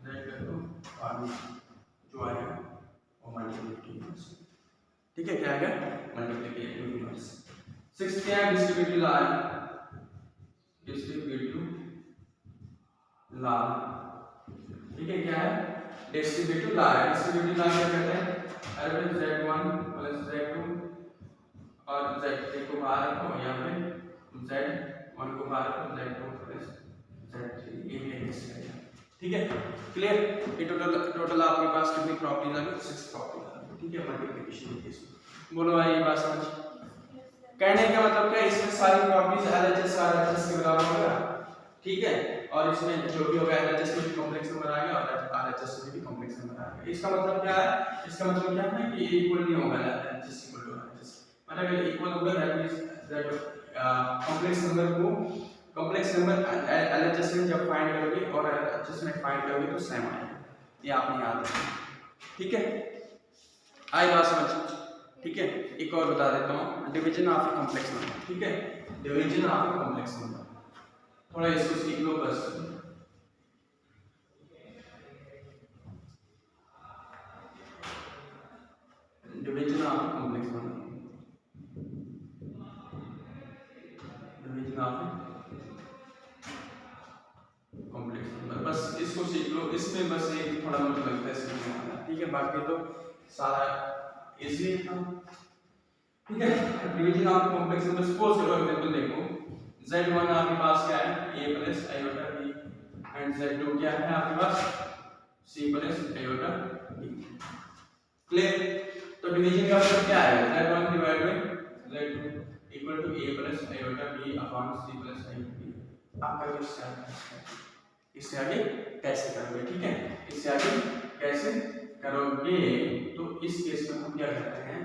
Speaker 1: Z कर दो और जो आएगा वो मल्टीप्लिकेटिव इनवर्स। ठीक है, क्या आएगा, मल्टीप्लिकेटिव इनवर्स। 6 क्या है, डिस्ट्रीब्यूटिव लॉ है, डिस्ट्रीब्यूटिव लॉ। ठीक है, क्या है, डिस्ट्रीब्यूटिव लॉ है। डिस्ट्रीब्यूटिव लॉ क्या कहते हैं, अरे Z1 प्लस Z2 और Z3 को बाहर रखो, या फिर Z1 को बाहर रखो, Z2 प्लस Z3, ये भी एग्जिस्ट करेगा। ठीक है, क्लियर। ये टोटल आपके पास कितनी प्रॉपर्टीज आ गई, 6 प्रॉपर्टीज आ गई। ठीक है, मल्टीप्लिकेशन के केस में। बोलो भाई ये बात समझ, कहने का मतलब क्या, इसमें सारी प्रॉपर्टीज LHS RHS के बराबर होगा। ठीक है, और इसमें जो भी होगा LHS में भी कॉम्प्लेक्स नंबर आएगा और RHS में भी कॉम्प्लेक्स नंबर आएगा। इसका मतलब क्या है, इसका मतलब क्या है कि ये इक्वल नहीं होगा LHS इक्वल टू RHS। मतलब अगर इक्वल होगा दैट मींस कॉम्प्लेक्स नंबर को, कॉम्प्लेक्स नंबर LHS में जब फाइंड करोगे और RHS में फाइंड करोगे तो सेम आएगा। ये आपने याद रखना। ठीक है, आई बात समझ। ठीक है, एक और बता देता हूँ, division of a complex number. ठीक है, division of a complex number, थोड़ा इसको सीख लो बस। Division of a complex number, division of complex number, बस इसको सीख लो। इसमें बस एक थोड़ा मुझे लगता है सीखने वाला। ठीक है, बाकी तो सारा इजी था। ठीक है, division of complex number, suppose करो एग्जांपल देखो, Z1 आपके पास क्या है, a plus iota b, and Z2 क्या है आपके पास, c plus iota b। Clear. तो डिवीजन का मतलब क्या है, Z1 divide by Z2 equal to a plus iota b upon c plus iota b। आपका क्वेश्चन है, इससे आगे कैसे करोगे। ठीक है, इससे आगे कैसे करोगे, तो इस केस में हम क्या करते हैं।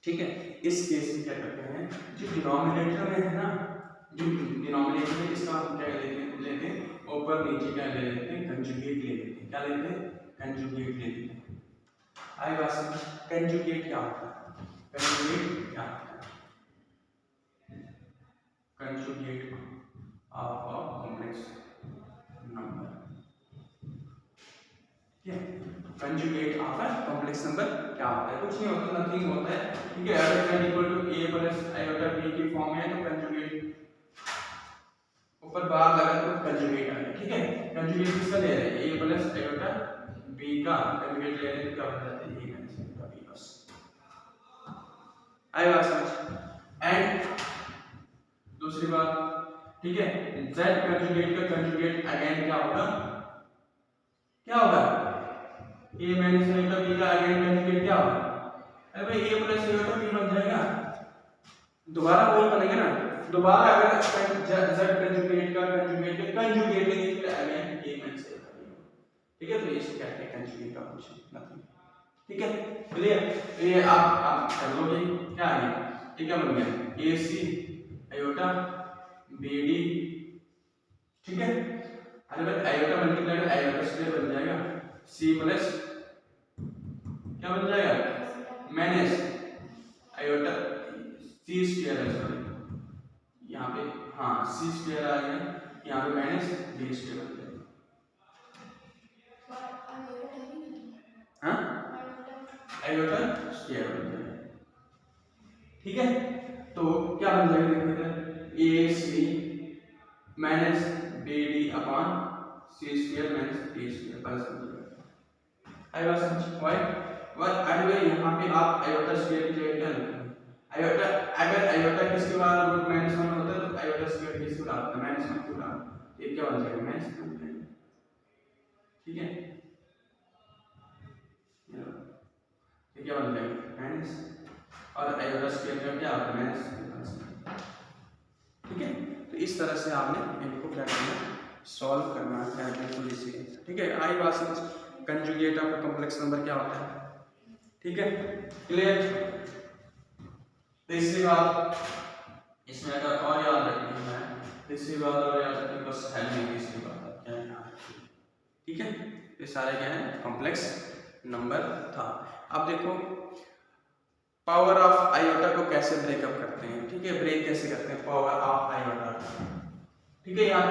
Speaker 1: ठीक है, इस केस में क्या करते हैं, जो डिनोमिनेटर में है ना, जो डिनोमिनेटर में इसका हम क्या लेते हैं ऊपर नीचे क्या ले लेते हैं, कंजुगेट ले लेते हैं। क्या लेते हैं, कंजुगेट ले लेते हैं। आई बात समझ, कंजुगेट क्या होता है, कंजुगेट क्या होता है, conjugate of a complex number. Conjugate of a complex number क्या होता है, कुछ नहीं होता, नथिंग होता है। ठीक है, अगर z equal to a plus iota b की फॉर्म में है तो कंजुगेट ऊपर बार लगा तो कंजुगेट आ गया। ठीक है, कंजुगेट किसका ले रहे हैं, a प्लस आयोटा b का कंजुगेट ले रहे हैं तो क्या हो जाता है, a माइनस आयोटा b बस। आई बात समझ। एंड दूसरी बात, ठीक है, z कंजुगेट का कंजुगेट अगेन क्या होगा, क्या होगा, a माइनस आयोटा b का अगेन कंजुगेट क्या होगा, अरे भाई a प्लस आयोटा b बन जाएगा, दोबारा वही बनेगा ना। दोबारा अगर z कंजुगेट का कंजुगेट लेंगे फिर again a minus iota b। ठीक है, तो इसको कहते हैं कंजुगेट ऑफ फंक्शन, नथिंग। ठीक है, क्लियर। ये आप कर लोगे, क्या आ गया, ठीक है, बन गया ac आयोटा bd। ठीक है, अरे भाई आयोटा मल्टीप्लाई कर आयोटा स्क्वायर बन जाएगा सी प्लस क्या बन जाएगा माइनस आयोटा सी स्क्वायर है सॉरी यहाँ पे हाँ सी स्क्वायर आ गया यहाँ पे माइनस बी स्क्वायर बन जाएगा हाँ आयोटा स्क्वायर बन जाएगा ठीक है। तो क्या बन जाएगा देखो A C minus B D upon C square minus D square plus आएगा समझ वाई अरे यहाँ पे आप आयोटा स्क्वायर की जगह क्या लिखोगे आयोटा अगर आयोटा किसके बाद रूट माइनस वन होता है तो आयोटा स्क्वायर किसके बाद माइनस वन क्यों डालते ये क्या बन जाएगा माइनस वन ठीक है ये क्या बन जाएगा माइनस और आयोटा स्क्वायर का क्या होता है माइनस ठीक है। तो इस तरह से आपने इनको क्या करना सॉल्व करना है बिल्कुल इसी ठीक है। आई बात समझ कंजुगेट ऑफ कॉम्प्लेक्स नंबर क्या होता है ठीक है क्लियर। तीसरी बात इसमें अगर और याद रखनी है तीसरी बात और याद रखनी बस है नहीं तीसरी बात क्या है ठीक है। ये सारे क्या है कॉम्प्लेक्स नंबर था। अब देखो पावर ऑफ आयोटा को कैसे ब्रेकअप करते हैं ठीक है ब्रेक कैसे करते हैं पावर ऑफ आयोटा ठीक है। यहाँ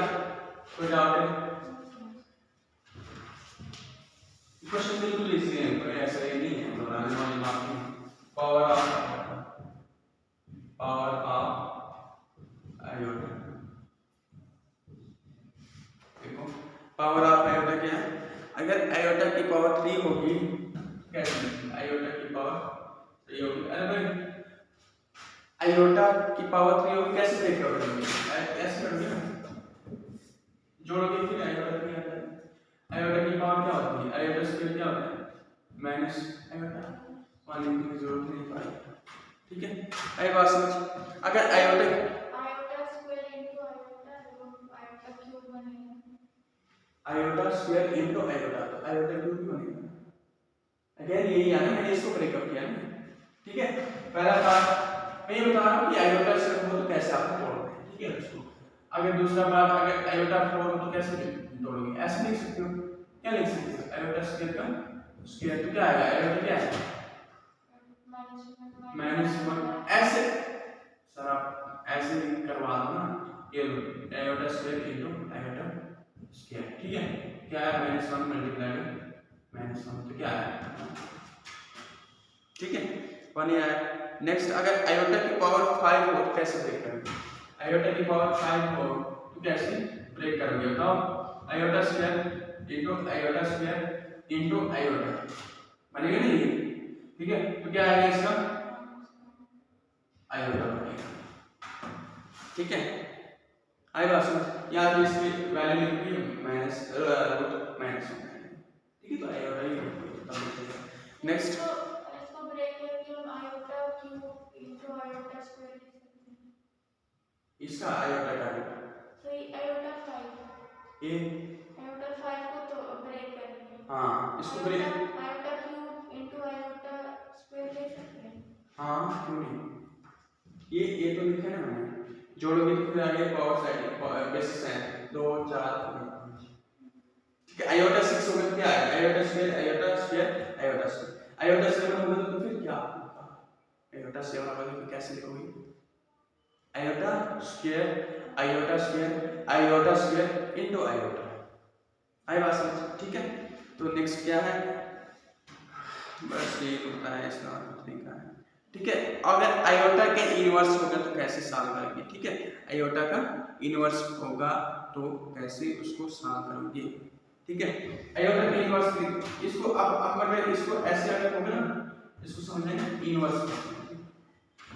Speaker 1: कोई डाउट है क्वेश्चन बिल्कुल इजी है कोई ऐसा ही नहीं है बताने वाली बात नहीं। पावर ऑफ आयोटा देखो पावर ऑफ आयोटा क्या है अगर आयोटा की पावर 3 होगी कैसे आयोटा की पावर 3 होगी अरे भाई आयोटा की पावर 3 होगी कैसे ब्रेक करोगे ऐसे करोगे ना जोड़ोगे फिर आयोटा की आता है आयोटा की पावर क्या होती है आयोटा स्क्वायर क्या होता है माइनस आयोटा मान लिखने की जरूरत नहीं पड़ेगी ठीक है। आई बात समझ अगर iota
Speaker 2: square into iota cube बनेगा
Speaker 1: आयोटा स्क्वायर इनटू आयोटा तो आयोटा क्यूब भी बनेगा अगेन यही है ना मैंने इसको ब्रेकअप किया ना ठीक है। पहला पार्ट मैं ये बता रहा हूँ कि आयोटा स्क्वायर हो तो कैसे आप तोड़ते हैं ठीक है उसको। अगर दूसरा पार्ट अगर आयोटा 4 हो तो कैसे तोड़ोगे ऐसे लिख सकते हो क्या लिख सकते हो आयोटा स्क्वायर का स्क्वायर तो क्या आएगा आयोटा क्या है -1 ऐसे सर आप ऐसे करवा दो ना ये iota square into iota square ठीक है क्या है -1 मल्टीप्लाई -1 तो क्या है ठीक है 1 ही आया। नेक्स्ट अगर आयोटा की पावर 5 हो तो कैसे ब्रेक करोगे आयोटा की पावर 5 हो तो कैसे ब्रेक करोगे बताओ आयोटा स्क्वायर इनटू आयोटा बनेगा नहीं ठीक है। तो क्या आएगा इसका आयोटा बनेगा ठीक है। आई बात समझ यहाँ पे इसकी वैल्यू लिखी है माइनस रूट माइनस ठीक है तो आयोटा ही नेक्स्ट
Speaker 2: इसको ब्रेक करके हम iota cube into iota square लिख सकते हैं
Speaker 1: इसका आयोटा का
Speaker 2: तो आयोटा 5
Speaker 1: ये
Speaker 2: आयोटा 5 को तो ब्रेक करके
Speaker 1: हाँ इसको break
Speaker 2: iota cube into iota square ले सकते हैं
Speaker 1: हाँ क्यों नहीं ये तो लिखा है ना मैंने जोड़ोगे तो फिर आगे पावर साइड बेसिस है 2 4 ठीक है। आयोटा 6 होगा क्या है iota square iota square iota 7 होगा तो फिर क्या आयोटा 7 होगा तो कैसे लिखोगे आयोटा स्क्वायर इनटू आयोटा आई बात समझ ठीक है। तो नेक्स्ट क्या है बस ये होता है इसका तरीका है ठीक है। अगर आयोटा के इनवर्स होगा तो कैसे सॉल्व करेंगे ठीक है आयोटा का इनवर्स होगा तो कैसे उसको सॉल्व करोगे ठीक है। आयोटा के इनवर्स इसको अब अगर इसको ऐसे अगर होगा ना इसको समझेंगे इनवर्स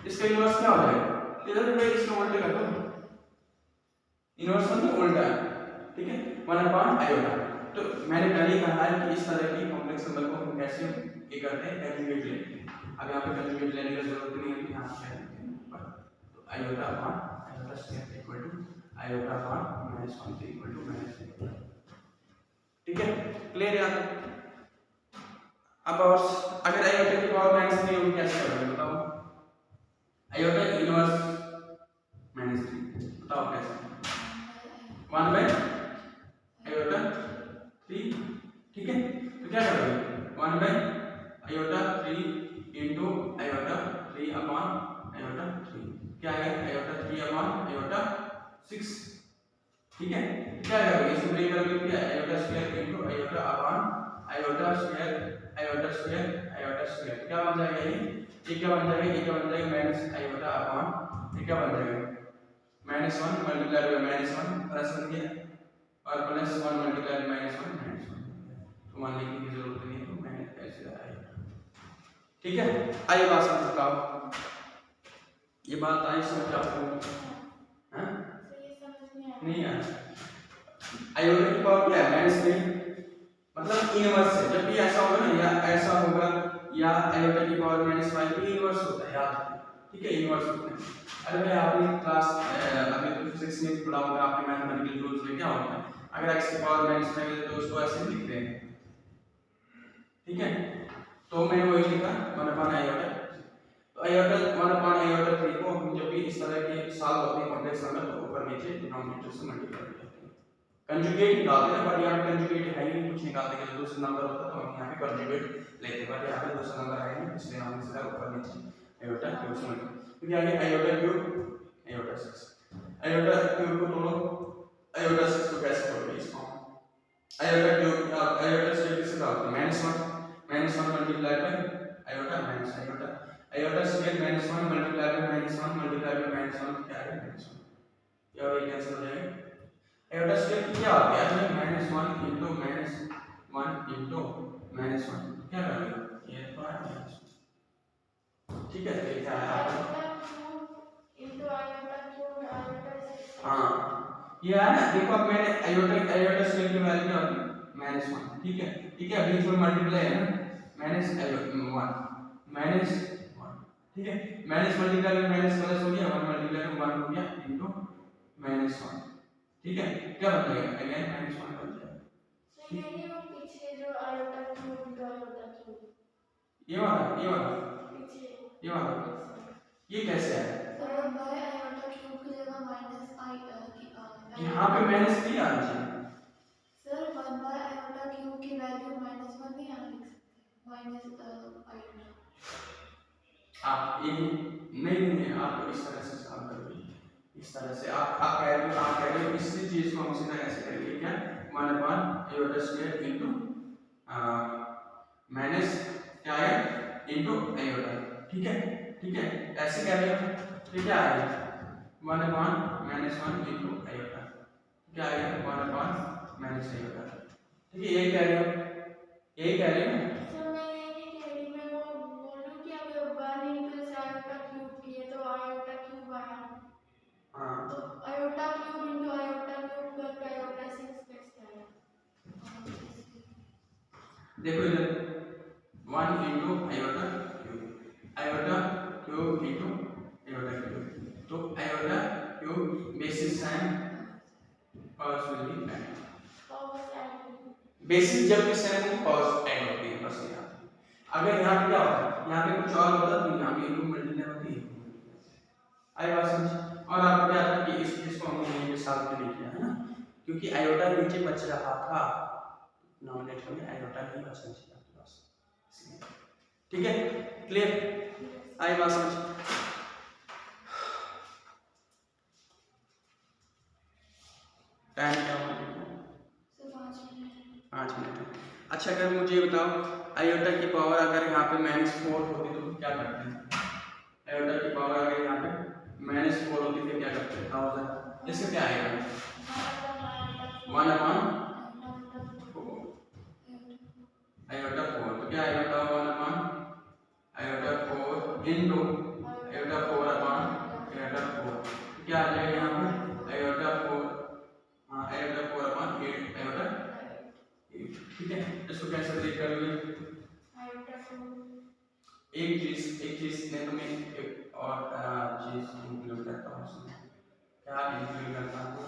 Speaker 1: इसका इनवर्स क्या हो जाएगा इधर पे इसको उल्टे कर दो इनवर्स मतलब उल्टा ठीक है 1 आयोटा। तो मैंने पहले ही कहा है कि इस तरह की कॉम्प्लेक्स नंबर को हम कैसे ये करते हैं कंजुगेट लेते हैं। अब यहाँ पे कंजुगेट लेने की जरूरत नहीं है यहाँ पे तो iota upon iota square equal to iota upon -1 equal to -1 ठीक है क्लियर यार। अब और अगर आयोटा की पावर -3 होगी कैसे करोगे बताओ आयोटा इनवर्स -3 बताओ कैसे 1 बाय ठीक है, तो क्या करोगे 1 by iota 3 into iota 3 upon iota 3, क्या है आयोटा 3 अपॉन आयोटा 6, ठीक है, क्या करोगे इसको ब्रेक करोगे क्या iota square into iota upon iota square iota square iota square, क्या बन जाएगा ये क्या बन जाएगा, ये क्या बन जाएगा माइनस आयोटा अपॉन ये क्या बन जाएगा -1 मल्टीप्लाई बाय -1 प्लस बन गया और +1 मल्टीप्लाई बाय -1 -1, तो मान लिखने की जरूरत नहीं है, तो मैंने ऐसे आएगा, ठीक है। आइए बात समझ बताओ, ये बात आई समझ आपको, हाँ नहीं यार आयोटा की पावर क्या है -3 मतलब इनवर्स है, जब भी ऐसा होगा ना या ऐसा होगा या आयोटा की पावर -5 भी इनवर्स होता है याद रखना, ठीक है इनवर्स होता है। अरे भाई आपने क्लास अभी तो फिजिक्स में पढ़ा होगा, आपने मैथमेटिकल रूल्स में क्या होता है अगर x की पावर -5 है तो उसको ऐसे लिखते हैं, ठीक है, तो मैंने वही लिखा 1 आयोटा, तो आयोटा 1 आयोटा 3 को हम जब भी इस तरह के सॉल्व होते हैं कॉम्प्लेक्स नंबर तो ऊपर नीचे डिनोमिनेटर से मल्टीप्लाई करते हैं, कंजुगेट निकालते हैं, बट यहाँ पे कंजुगेट है ही कुछ निकालने के लिए दूसरा नंबर होता है तो हम यहाँ पे कंजुगेट लेते हैं, बट यहाँ पे दूसरा नंबर है नहीं इसलिए हम इसका ऊपर नीचे आयोटा क्यूब से मल्टीप्लाई, फिर आगे iota cube iota 6, iota cube को तोड़ो, आयोटा 6 को कैसे तोड़ोगे इसको आयोटा क्यूब आयोटा से किसे डालते हैं -1 multiply by iota minus iota iota square -1 multiply by -1 multiply by -1 क्या है -1, क्या ये कैंसिल हो जाएगा, आयोटा स्क्वायर क्या आ गया है -1 इंटू -1 इंटू -1 क्या करेगा ये तो आया -1, ठीक है, तो क्या आया हाँ ये है ना, देखो अब मैंने आयोटा स्क्वायर की वैल्यू आ गई -1, ठीक है, ठीक है, बीच में मल्टीप्लाई है ना -1 ठीक है, माइनस मल्टीप्लाई में माइनस प्लस हो गया 1 मल्टीप्लाई में 1 हो गया इंटू -1, ठीक है, क्या बन जाएगा अगेन -1 बन जाएगा,
Speaker 2: सही है, वो पीछे जो आयोटा क्यूब का आयोटा क्यूब
Speaker 1: ये वाला
Speaker 2: पीछे
Speaker 1: ये वाला ये कैसे है
Speaker 2: सर बाय आयोटा क्यूब की जगह माइनस आई की
Speaker 1: यहाँ पे माइनस नहीं आना चाहिए
Speaker 2: सर 1 बाय आयोटा क्यूब की वैल्यू -1 नहीं आ लिख सकते माइनस आयोटा
Speaker 1: आप ये नहीं आप इस तरह से सॉल्व करोगे, इस तरह से आप कह रहे हो इसी चीज को हम सीधा ऐसे करेंगे क्या 1 आयोटा स्क्वायर इंटू माइनस क्या है इंटू आयोटा, ठीक है ऐसे कह रहे हो, तो क्या आएगा 1 -1 इंटू आयोटा, क्या आएगा 1 माइनस आयोटा, ठीक है, यही कह रहे हो ना
Speaker 2: सर मैं ये नहीं कह रही, मैं वो बोलूं कि अगर 1 इंटू आयोटा क्यूब किए तो आयोटा क्यूब आया,
Speaker 1: हाँ
Speaker 2: तो iota cube into iota cube करके आयोटा 6 कैसे आया,
Speaker 1: देखो इधर 1 into iota cube into iota cube, तो iota cube bases same powers will be add, bases जब भी साइन की पावर्स ऐड होती है बस यहाँ, अगर यहाँ पे क्या होता है यहाँ पे कुछ और होता तो यहाँ पे इनको मल्टीप्लाई होती है, आई बात समझ, और आपको क्या था कि इस चीज को हमने यहीं पे साथ में लिख लिया है ना, क्योंकि आयोटा नीचे बच रहा था डिनोमिनेटर में आयोटा नहीं बचना चाहिए आपके पास, इसलिए ठीक है, क्लियर, आई बात समझ, टाइम क्या हुआ
Speaker 2: सर
Speaker 1: 5 मिनट, अच्छा अगर मुझे बताओ आयोटा की पावर अगर यहाँ पे -4 होती तो क्या करते हैं, आयोटा की पावर अगर यहाँ पे -4 होती फिर क्या करते हैं 1000, इसका क्या आएगा 1 आयोटा 4, तो क्या आएगा बताओ 1 आयोटा 4 इंटू आयोटा 4 आयोटा 4, तो क्या आ जाएगा यहाँ पे आयोटा 4 हाँ आयोटा 4 8 आयोटा 8, ठीक है, इसको कैसे ब्रेक करोगे एक चीज ने तुम्हें एक और चीज इंक्लूड करता हूँ उसमें, क्या इंक्लूड करता हूँ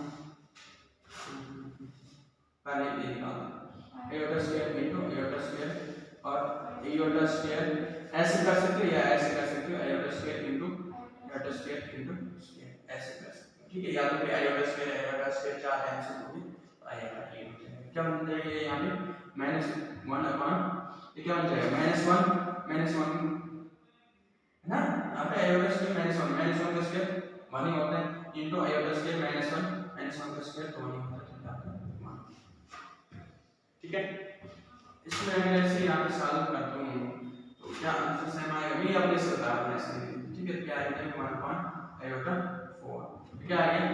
Speaker 1: पहले ये निकालना iota square into iota square और आयोटा स्क्वायर ऐसे कर सकते हो या ऐसे कर सकते हो आयोटा स्क्वायर इंटू स्क्वायर ऐसे कर सकते हो, ठीक है, या तो फिर आयोटा स्क्वायर 4 टाइम्स होगी तो आएगा ये क्या बन जाएगा यहाँ पे -1 अपॉन ये क्या बन जाएगा -1 है ना, यहाँ पे आयोटा स्क्वायर -1 का स्क्वायर 1 ही होता है इनटू आयोटा स्क्वायर -1 का स्क्वायर 2 ही होता है 1। ठीक है, इसमें अगर ऐसे यहाँ पे सॉल्व करता हूँ तो क्या आंसर सेम आएगा, भी आप ले सकते हैं ऐसे। ठीक है, क्या आएगा 1 अपॉन आयोटा 4 क्या आ गया है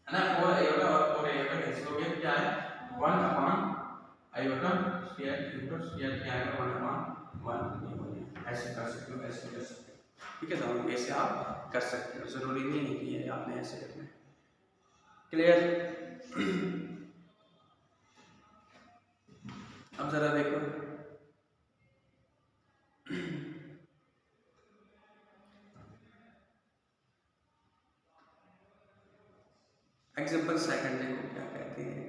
Speaker 1: ना, 4 आयोटा और 4 आयोटा कैंसिल हो गया, क्या है 1 upon iota square into square क्या आएगा 1 अपॉन 1। ऐसे कर सकते हो, ऐसे कर सकते हो। ठीक है, तो ऐसे आप कर सकते हो, जरूरी नहीं है कि ये आपने ऐसे करना है। क्लियर? अब जरा देखो एग्जाम्पल सेकंड देखो क्या कहते हैं।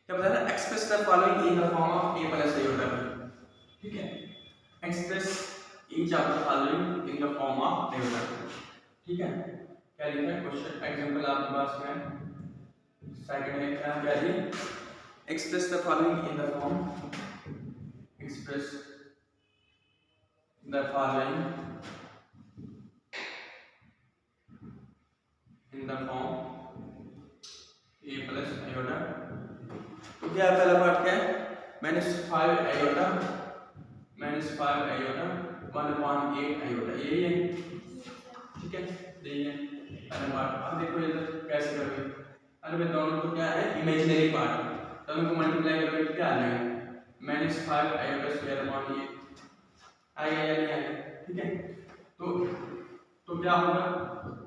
Speaker 1: क्या बता रहा है, express the following in the form of a plus iota b। ठीक है, express each of the following in the form of iota b। ठीक है, क्या लिखा है क्वेश्चन एग्जांपल आपके पास में सेकंड है, क्या क्या है, express the following in the form, express the following in the form a plus iota. तो क्या पहला पार्ट क्या है, -5 आयोटा 1 अपॉन 8 आयोटा, यही है। ठीक है, यही है पहला पार्ट। अब देखो इधर कैसे करोगे, अरे भाई दोनों को क्या है इमेजिनरी पार्ट, दोनों को मल्टीप्लाई करोगे तो क्या आ जाएगा -5 आयोटा स्क्वायर अपॉन 8 आएगा या नहीं आएगा। ठीक है, तो क्या होगा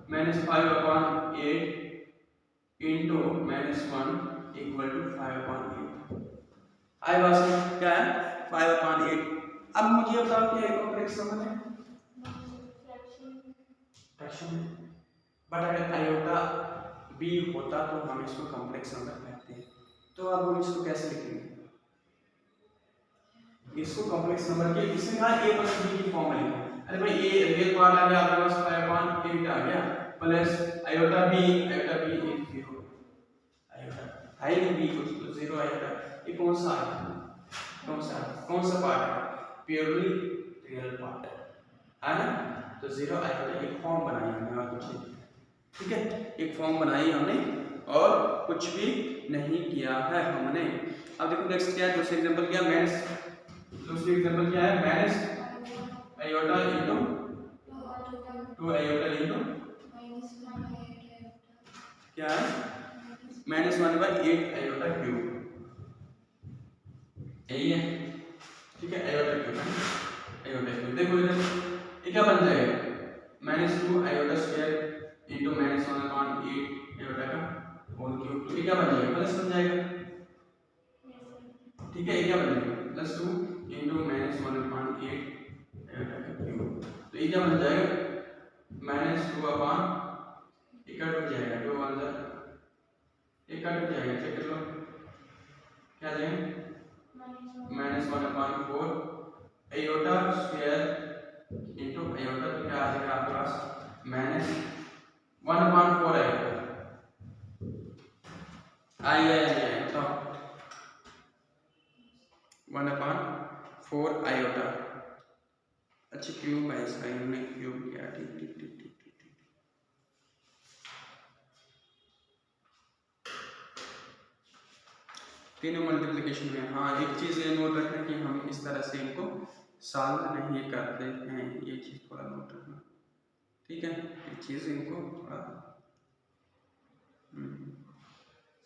Speaker 1: -5 upon 8 into -1 equal to 5 upon 8 आई बात क्या है 5 अपॉन 8। अब मुझे ये बताओ कि कॉम्प्लेक्स नंबर है फ्रैक्शन है, बट अगर आयोटा b होता तो हम इसको कॉम्प्लेक्स नंबर कहते हैं। तो अब हम इसको कैसे लिखेंगे, इसको कॉम्प्लेक्स नंबर के इसमें कहा a प्लस b की फॉर्म में लिखा। अरे भाई a रियल पार्ट आ गया आपके पास 5 अपॉन 8 आ गया प्लस आयोटा b एक 0 आयोटा है नहीं b कुछ तो 0 आयोटा, ये कौन सा है, कौन सा पार्ट है, प्योरली रियल पार्ट है ना। तो 0 आयोटा एक फॉर्म बनाई हमने और कुछ नहीं। ठीक है, एक फॉर्म बनाई हमने और कुछ भी नहीं किया है हमने। अब देखो नेक्स्ट क्या है, दूसरा एग्जांपल क्या है, दूसरी एग्जांपल क्या है minus iota into 2 iota into क्या है -1/8 आयोटा क्यूब, यही है। ठीक है, आयोटा क्यूब देखो इधर ये क्या बन जाएगा -2 आयोटा स्क्वायर इनटू -1/8 आयोटा का होल क्यूब, तो ये क्या बन जाएगा प्लस बन जाएगा। ठीक है, ये क्या बन जाएगा +2 इनटू -1/8 आयोटा का क्यूब, तो ये क्या बन जाएगा -2 अपॉन ये कट हो जाएगा 2 1 जा ये कट हो जाएगा, चेक कर लो क्या जाएगा -1/4 आयोटा स्क्वायर इनटू आयोटा, तो क्या आ जाएगा आपके पास -1/4 आयोटा आएगा या नहीं आएगा बताओ 1/4 आयोटा। अच्छा क्यूब है इसका, इन्होंने क्यूब किया, ठीक ठीक ठीक ठीक ठीक ठीक। तीनों मल्टीप्लिकेशन में, हाँ एक चीज़ ये नोट रखना कि हम इस तरह से इनको सॉल्व नहीं करते हैं, ये चीज़ थोड़ा नोट रखना। ठीक है, एक चीज़ इनको थोड़ा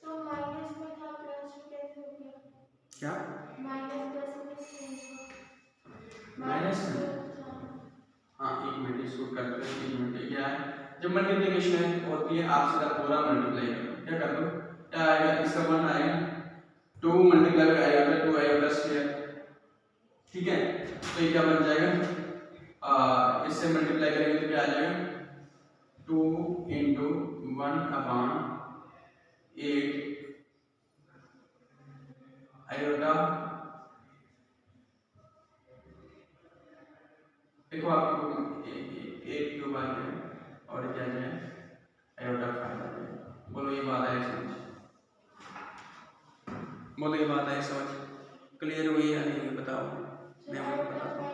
Speaker 2: तो माइनस में था प्लस में कैसे हो गया,
Speaker 1: क्या
Speaker 2: माइनस
Speaker 1: हाँ एक मिनट इसको करते हैं, 1 मिनट क्या है जब मल्टीप्लिकेशन होती है आप सीधा पूरा मल्टीप्लाई करो, क्या कर दो क्या आएगा इसका 1 आएगा 2 मल्टीप्लाई आएगा 2 आएगा स्क्वायर। ठीक है, तो ये क्या बन जाएगा इससे मल्टीप्लाई करेंगे तो क्या आ जाएगा 2 इंटू 1/8 आयोटा, देखो आपको 8 क्यूब आ गया और क्या जाए आयोटा 5 बोलो ये बात है समझ क्लियर हुई या नहीं बताओ, मैं आपको बताता हूँ।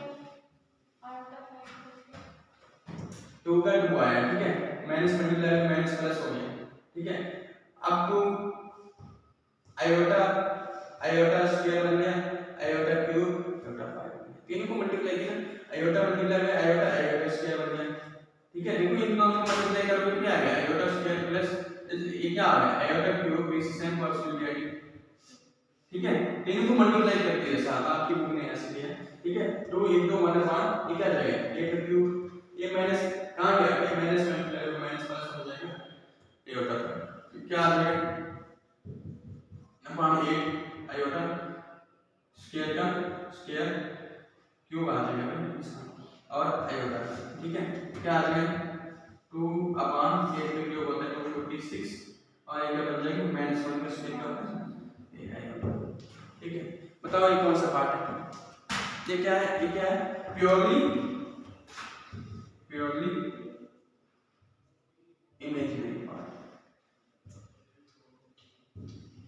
Speaker 1: 2 का 2 आया, ठीक है, माइनस मल्टीप्लाई में माइनस प्लस हो गया, ठीक है। अब तो आयोटा आयोटा स्क्वायर बन गया, आयोटा क्यूब, आयोटा 5 तीनों को मल्टीप्लाई किया, आयोटा मल्टीप्लाई में आयोटा आयोटा स्क्वायर बन गया, ठीक है। देखो इन दोनों को मल्टीप्लाई करोगे तो क्या आ गया, आयोटा स्क्वायर प्लस ये क्या आ गया, iota cube basis same possibility, ठीक है। तीनों को मल्टीप्लाई करते हैं साथ, आपकी बुक ने ऐसे दिया, ठीक है। 2 into 1 अपॉन ये क्या जाएगा 8 क्यूब, ये माइनस कहां गया, ये माइनस माइनस प्लस हो जाएगा, आयोटा क्या आ जाएगा अपॉन 8 आयोटा स्क्वायर का स्क्वायर क्यूब आ जाएगा भाई और आयोटा, ठीक है। क्या आ जाएगा 2 अपॉन 8 का क्यूब होता है 256 और ये क्या बन जाएगा माइनस 1 का स्क्वायर का होता है ये आयोटा, ठीक है। बताओ ये कौन सा पार्ट है, ये क्या है, ये क्या है प्योरली इमेजिनरी पार्ट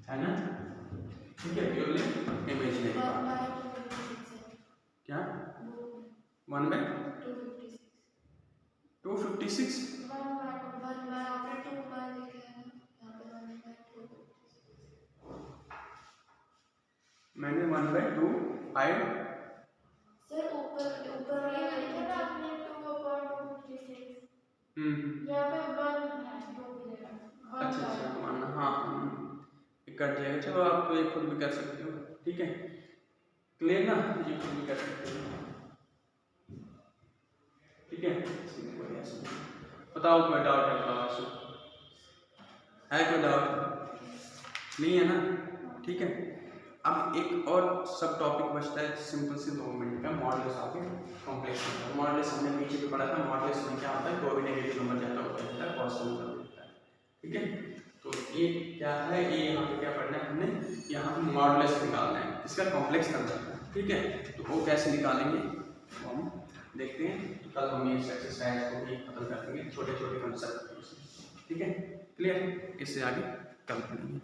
Speaker 1: है ना, ठीक है, प्योरली इमेजिनरी पार्ट। क्या 1/256 मैंने 1/2 5
Speaker 2: सर ऊपर वाले में लिखा था आपने 2/256 यहाँ पे 1 है 2 मिलेगा।
Speaker 1: अच्छा मानना हाँ ये कट जाएगा, चलो आप तो ये खुद भी कर सकते हो, ठीक है, क्लियर ना, ये खुद भी कर सकते हो, ठीक है। बताओ कोई डाउट है, बताओ है कोई डाउट नहीं है ना, ठीक है। अब एक और सब टॉपिक बचता है सिंपल से 2 मिनट का, modulus of complex number. Modulus हमने पीछे भी पढ़ा था, मॉडुलस में क्या होता है कोई भी नेगेटिव नंबर जाता है पॉजिटिव नंबर होता है, ठीक है। तो ये क्या है, ये यहाँ पे क्या पढ़ना है हमने, यहाँ पे मॉडुलस निकालना है इसका कॉम्प्लेक्स नंबर, ठीक है। तो वो कैसे निकालेंगे हम देखते हैं, तो कल हम इस एक्सरसाइज को भी खत्म कर देंगे, छोटे छोटे कंसेप्ट, ठीक है, क्लियर। इससे आगे कल पढ़ेंगे।